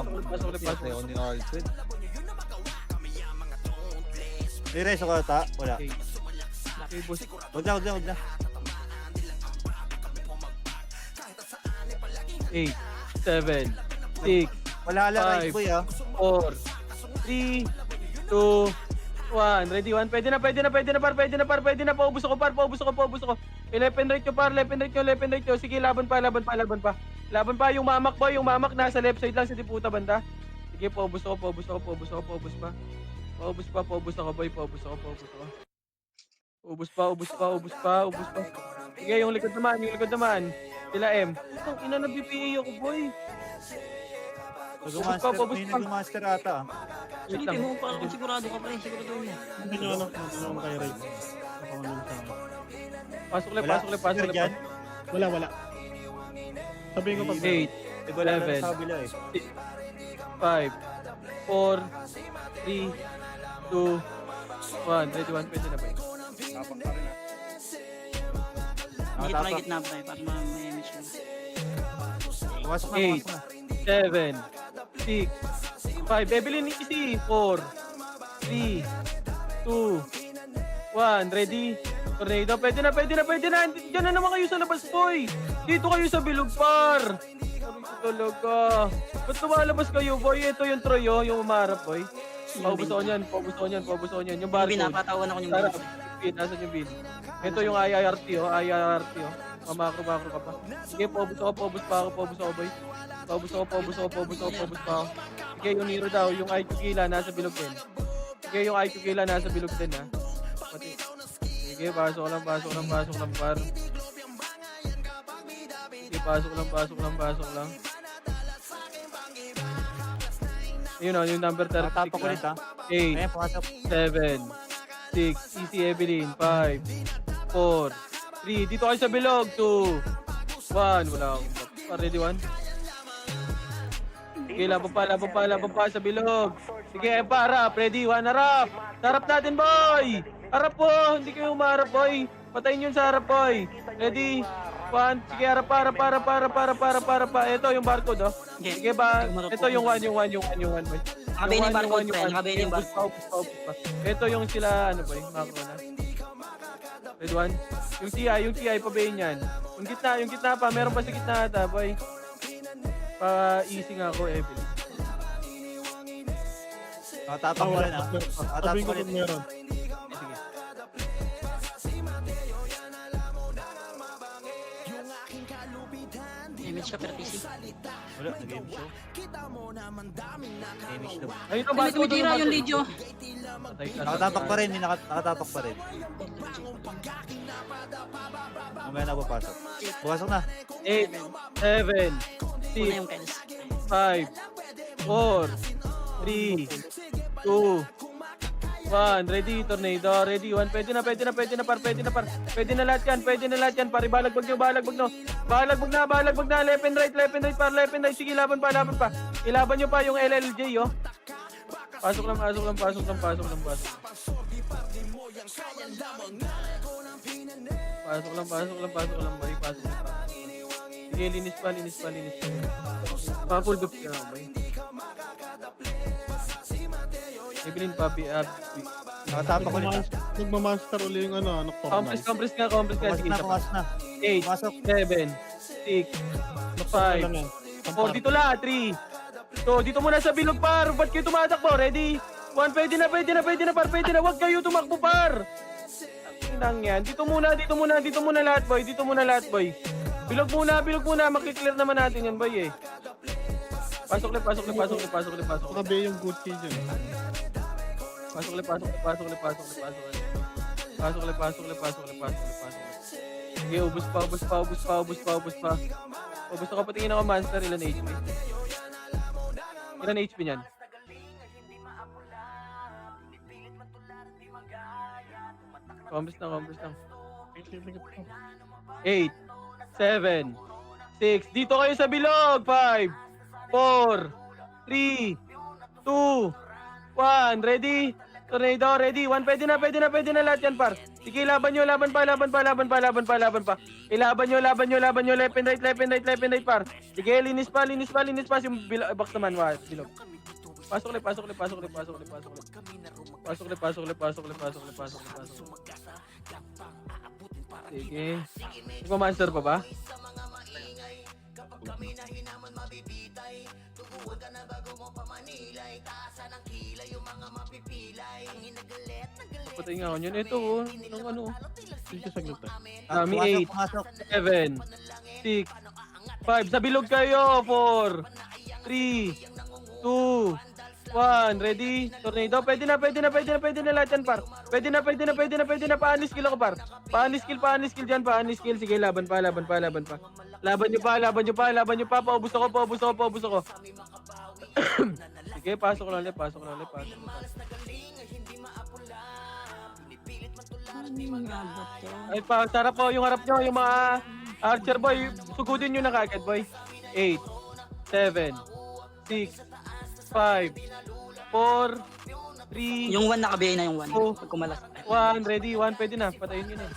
Ni Alfred. May reso ka ta? Wala. Okay. Okay, boss. Huwag na. 8, 7, 6, Wala lang, Five. right boy ah. 4, 3, 2, 1. Ready, 1. Pwede na, par. Paubos ako. Left and right nyo. Sige, laban pa. Laban pa, yung mamak boy. Yung mamak nasa left side lang sa diputa banda. Sige, paubos ako. Paubos pa. Paubos ako, boy. Paubos ako. Ubos pa. Sige, yung likod naman. Sila M. Putang ina, nag-BPA ako, boy. Nag-master ata ah. Wait Silipin lang. mo para kung sigurado ka pre. Sigurado mo. Hindi nyo alam kung kay Ray. Nakamanong sa akin. Pasok ulit. Dyan. Wala. Sabihin ko pag 8, Wala lang 11, sa kabila eh. 5, 4, 3, 2, 1. Ready, 1. Pwede na ba? Gitna gitna pre. Para may image ko. Pumasok na. 7, 6, 5. Evelyn, easy. 4, 3, 2, 1. Ready? Tornado. Pwede na. Diyan na naman kayo sa labas, boy. Dito kayo sa bilog, par. Sorry talaga. Ba't lumalabas kayo, boy? Ito yung Troy, oh. Yung umarap, boy. Paubos ako niyan. Yung barcode. Pinapatawan ako yung Sarap. Bin, nasan yung bin? Ito yung IRT, oh. Mamakro ka pa. Sige, paubos ako, boy. Paubos ako. Sige, yung Nero daw, yung IQ kila nasa bilog din. Ha. Pati. Sige, pasok lang, par. Sige, pasok lang. Ayun o, yung number 36 Nakatapak ulit ah. 8, Ayan, pumasok. 7, 6, easy Evelyn, 5, 4, 3, dito kayo sa bilog, 2, 1, wala akong ready 1. Sige, laban pa sa bilog. Sige, harap, ready 1, harap. Harap natin, boy. Harap po, hindi kayo umarap, boy. Patayin yun sa harap, boy. Ready, 1, sige, harap pa. Ito yung barcode, oh. Sige ba, ito yung 1, boy. Nakabay na yung barcode, pre. Nakabay na yung barcode. Ubus pa. Ito yung sila, ano ba yung macro na. Red 1. Yung TI, pabayin yan. Yung gitna pa, meron pa sa gitna ata, boy. Pa-easy nga ako, Evelyn. Nakatapak pa rin ah. Sabihin ko pag meron. Image ka per PC. Wala, nag-game show. Image daw. Ayun ang May tumitira yung Lidyo. Nakatapak pa rin. Nakatapak pa rin. Mamaya na papasok. Pumasok na. 8, 7, Una yung 6, Kels. 5, 4, 3, 2, 1. Ready, tornado. Ready, 1. Pwede na, par. Pwede na lahat yan. Pare, balagbag nyo. Balagbag na. Left and right, par. Left and right. Sige, laban pa. Ilaban nyo pa yung LLJ, oh. Pasok lang, boy. Sige, linis pa. Pa-full buff ka na, boy. Evelyn, papi, Nakatapak ulit ah. Nagmamaster uli yung ano, compress nga. Sige, Pumasok na. 8, Pumasok. 7, 6, 5, 4, dito la, 3. So, dito muna sa bilog, par. Ba't kayo tumatakbo? Ready? 1, pwede na, par. Huwag kayo tumakbo, par. Inang yan. Dito muna lahat, boy. Bilog muna. Makiklear naman natin yan, boy, eh. Pasok ulit, pasok ulit, pasok ulit, pasok ulit, pasok ulit. Baka B yung Gucci dyan. Pasok ulit, pasok ulit, pasok ulit, pasok ulit, pasok ulit. Pasok ulit, pasok ulit, pasok ulit, pasok ulit, pasok ulit. Sige, ubus pa, ubus pa, ubus pa, ubus pa, ubus pa. Ubus ako, patingin ako monster, ilan HP? Ilan HP niyan? Compres lang, compres lang. 8, 7, 6. Dito kayo sa bilog. 5, 4, 3, 2, 1. Ready? Tornado, ready. 1, pwede na, pwede na, pwede na lahat yan, par. Sige, laban nyo, laban pa, laban pa, laban pa, laban pa, laban pa. Ilaban nyo, laban nyo, laban nyo. Left and right, left and right, left and right, par. Sige, linis pa, linis pa, linis pa. Yung box naman, bilog. Pasok ulit, pasok ulit, pasok ulit, pasok ulit, pasok ulit. Pasok ulit, pasok ulit, pasok ulit, pasok ulit, pasok ulit, pasok ulit. Sige. Nagmamonster pa ba? Patay nga ako yun. Ito oh. Anong ano? Dito saglit tayo. Kami Pumasok, 8, 7, 6, 5. Sa bilog kayo. 4, 3, 2, 1. Ready? Tornado. Pwede na, pwede na, pwede na, pwede na lahat yan, par. Pwede na, pwede na, pwede na, pwede na. Paani skill ako, par. Paani skill dyan, paani skill. Sige, laban pa, laban pa, laban pa. Laban nyo pa, laban nyo pa, laban nyo pa. Paubos ako, paubos ako, paubos ako. Sige, pasok lang ulit, pasok lang ulit, pasok lang ulit. Ay pa, sarap po yung harap nyo, yung mga archer boy. Sugudin nyo na kagad, boy. 8, 7, 6, 5, 4, 3, Yung 1 naka-BA na yung 1. Oh. Pag kumalas. 1. Ready, 1. Pwede na. Patayin nyo na.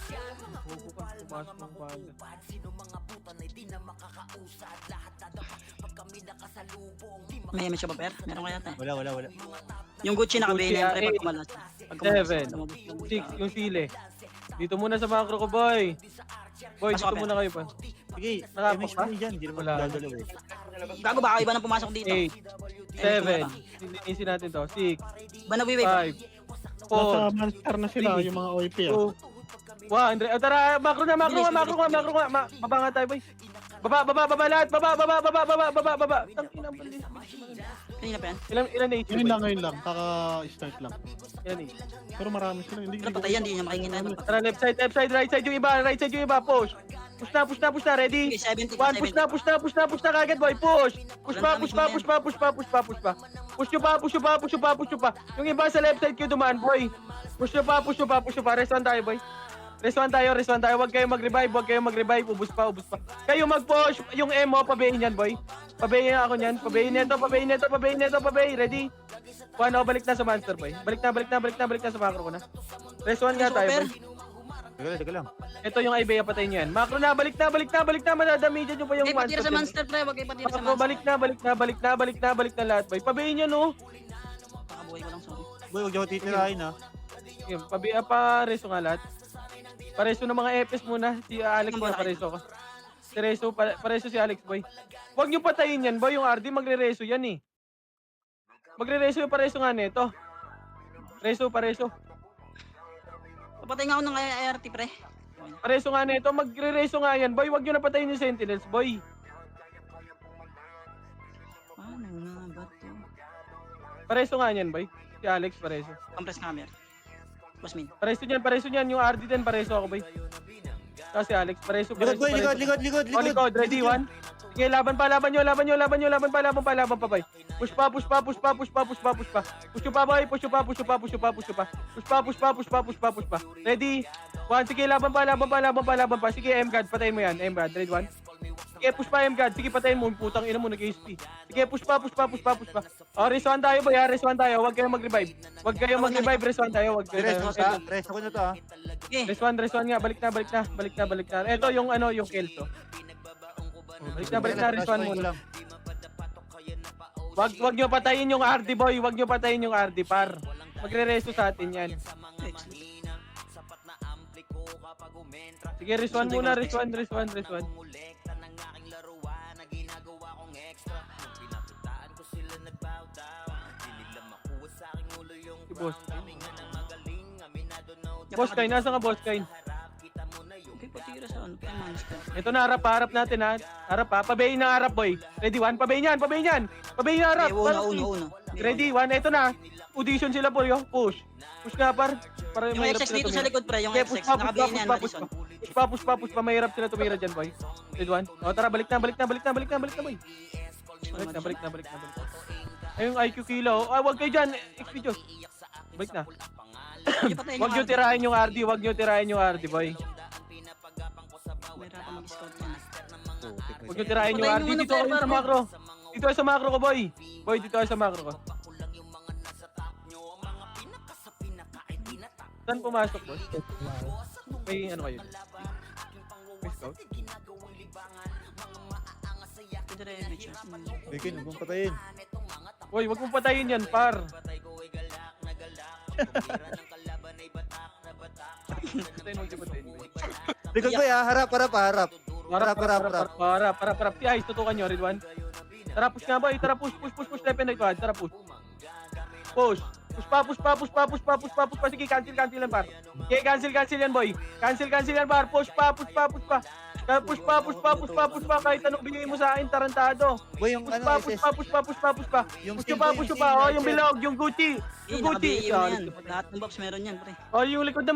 Buko ka. Pumasok ng bala. May siya ba, Per? Meron kaya tayo. wala. Yung Gucci naka-BA na yung pre pag Gucci, kumalas. Pag kumalas. 7, lumabas lang. 6. Yung sili. Dito muna sa macro ko, boy. Boy, Pasok dito ka, muna kayo pa. Sige, Nakapok MS ba? mo dyan. Hindi naman Wala. gagalaw eh. Gago baka iba na pumasok dito. 8, 7. Linisin natin to. 6, Ba na-wave ba? 5, Nasa 4, monster na sila, Sige. yung mga OIP ah. 2, 1. Tara, macro na, macro nga, macro nga, macro nga. Baba nga tayo, boy. Baba lahat. Baba. Tangina ang balis. Kanina pa yan. Ilan HP, Ngayon boy? lang, ngayon lang. Kaka-start lang. Ilan HP? Pero marami sila. Hindi Pero patay yan, hindi niya makingin na. Tara, left side, right side yung iba, push. Push na, ready? Okay, 70 One, push na kagad, boy, push. Push pa. Push nyo pa. Yung iba sa left side kayo dumaan, boy. Push nyo pa. Rest one tayo, boy. Rest one tayo. Huwag kayong mag-revive. Ubus pa. Kayo mag-push. Yung emo, pabayin yan, boy. Pabayin ako niyan. Pabayin neto. Ready? One, balik na sa monster, boy. Balik na sa macro ko na. Rest one nga tayo, boy. Teka lang. Ito yung Ibea, patayin nyo yan. Macro na, balik na. Madadamijan nyo pa yung Okay, patira sa monster. monster, pre. Huwag kayo patira sa Macro, monster. balik na lahat, boy. Pabayin nyo, no? Pakabuhay ko lang, sorry. Boy, huwag niyo titirahin ha. Yung pabiya pa reso nga lahat. Pareso ng mga EPS muna. Si Alex Ang na malaki. pareso ka. Si Reso, pareso si Alex, boy. Huwag nyo patayin yan, boy. Yung RD magre-reso yan eh. Magre-reso yung pareso nga nito. Pareso. Papatay nga ako ng ART, pre. Pareso nga nito. Magre-reso nga yan, boy. Huwag nyo na patayin yung Sentinels, boy. Paano nga ba to? Pareso nga yan, boy. Si Alex, pareso. Compress camera. Boss Min. Pareso niyan. Yung RD din, pareso ako, boy. Kasi Alex, pareso. Likod boy, likod. Oh, likod. Ready, one. Sige, laban pa, boy. Push pa. Push nyo pa, boy. Push pa. Ready? One, sige, laban pa. Sige, M-God, patayin mo yan. M-God, ready, one. Sige, push pa, M-God. Sige, patayin mo. Putang ina mo, nag-HP. Sige, push pa. Oh, reswan tayo, boy, ha. Huwag kayong mag-revive. Reswan tayo. Rest ako na to ha. Okay. Reswan nga. Balik na. Ito yung yung Kelso. Balik na, reswan muna. Wag nyo patayin yung RD, boy. Wag nyo patayin yung RD, par. Magre-reso sa atin yan. Sige, reswan muna. Reswan. Si Boss. Boss Kain, nasa ka Boss Kain? Okay, patira sa ano pa yung monster. Ito na, harap natin ha. Harap ha. Pabayin na harap, boy. Ready, one? Pabayin yan. Pabayin na harap. Okay, una, Par, una, please. una. Ready, one. Ito na. Audition sila, boy. Oh. Push. Push nga, par. Para Yung mahirap XX sila dito sa tumira. likod, pre. Yung Okay, XX. push pa. Nakabihin yan, Madison. Push pa. Mahirap sila tumira dyan, boy. Ready, one. O, tara. Balik na, boy. Balik na. Ayun, IQ kilo. Ah, wag kayo dyan. XP Diyos. Balik na. Wag nyo tirahin yung RD. Boy. Mahirap mag-scout yan. Huwag nyo tirahin yung Patayin RD. mo muna, Dito kayo sa Pepper, macro. Dito kayo sa macro ko, boy. Boy, dito kayo sa macro ko. Saan pumasok, boss? May ano kayo? May scout? Pwede rin, Mitch. Bikin, huwag mong patayin. Boy, wag mong patayin yan, par. Patayin, huwag yung patayin, boy. Likod boy ah, harap. Harap. Harap. Si Ice, tutukan nyo, Ridwan. Tara, push nga, boy. Tara, push. Left and right, tara, push. Push pa. Sige, cancel yan, par. Okay, cancel yan, boy. Cancel yan, par. Push pa. Push pa. Kahit anong bigay mo sa akin, tarantado. Boy, yung Push ano, pa. Yung Push pa. Oh, yung bilog, yung Gucci. Yung Gucci. Nakabihin yan. Lahat ng box meron yan, pre. Oh, yung likod nyo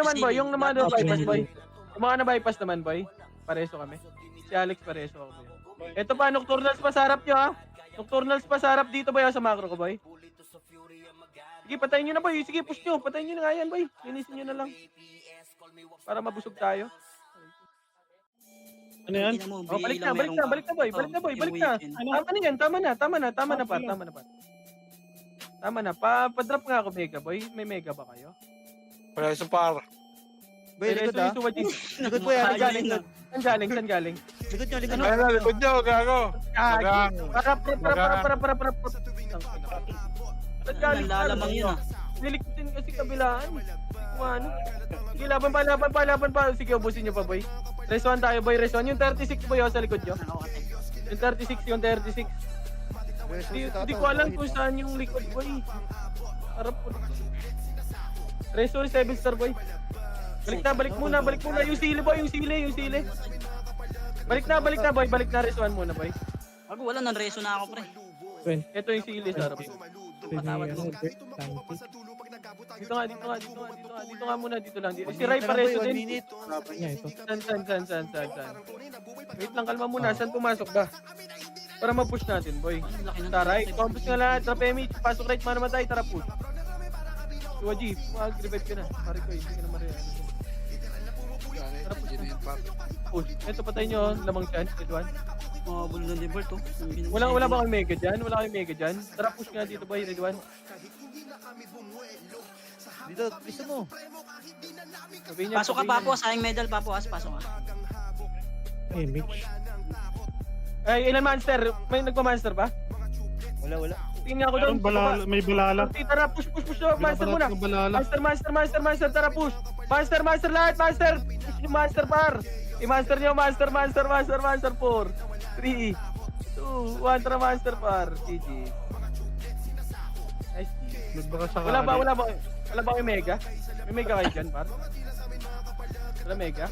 naman, boy. Yung naman bypass, boy. Yung mga na-bypass naman, boy. Pareso kami. Si Alex pareso ako, boy. Ito pa, Nocturnals pa sa harap nyo, ha. Nocturnals pa sa harap dito, boy, sa macro ko, boy. Sige, patayin nyo na, boy. Sige, push nyo. Patayin nyo na nga yan, boy. Linisin nyo na lang. Para mabusog tayo. Ano yan? Oh, balik na, boy. Balik na. Tama na yan, tama na, par. Tama na. Pa-drop nga ako, Mega, boy. May Mega ba kayo? Wala isang par. boy, likod ah. Likod boy ah, likod. Saan galing? Likod nyo. Ano, likod nyo, gago. Ang lalamang yun, ah. Nilikutin kasi kabilaan. Kung ano. Sige, laban pa. Sige, ubusin nyo pa, boy. Race 1 tayo, boy. Race 1. Yung 36, boy, sa likod nyo. Yung 36. Hindi ko alam kung saan yung likod, boy. Harap po. Race 1, 7 star, boy. Balik muna. Yung sili, boy. Yung sili. Balik na, boy. Balik na, race 1 muna, boy. Ako, wala nang reso na ako, pre. Ito yung sili sa harap. Patawad mo. Dito nga muna, dito lang. Si Rai pareso din. Niya ito. San. Wait lang, kalma muna. Saan pumasok ba? Para ma-push natin, boy. Sa right. Compass nga lahat. Trap Emi. Pasok right, manamatay. Tara, push. Tuwa G, mag-revive ka na. Pare ko, hindi ka na marihan. Push. Ito, patay nyo. Lamang dyan. Edwan. Mga bulo ng default, oh. Wala ba kang mega dyan? Tara, push nga dito, boy. Edwan. Dito, gusto mo. Pasok ka, Papo. Sayang medal, Papo. Pasok ka. Eh, Mitch. Ay, ilan monster? May nagpa-monster ba? Wala. Tingin nga ako doon. May balala. Tara, push. Monster muna. Balala. Master, tara, push. Master lahat, master. Push yung master, par. I-master nyo, master, 4. 3, 2, 1, tara, master, par. GG. Nice. Baka sakali. Wala ba yung mega? May mega kayo dyan, par? Wala mega?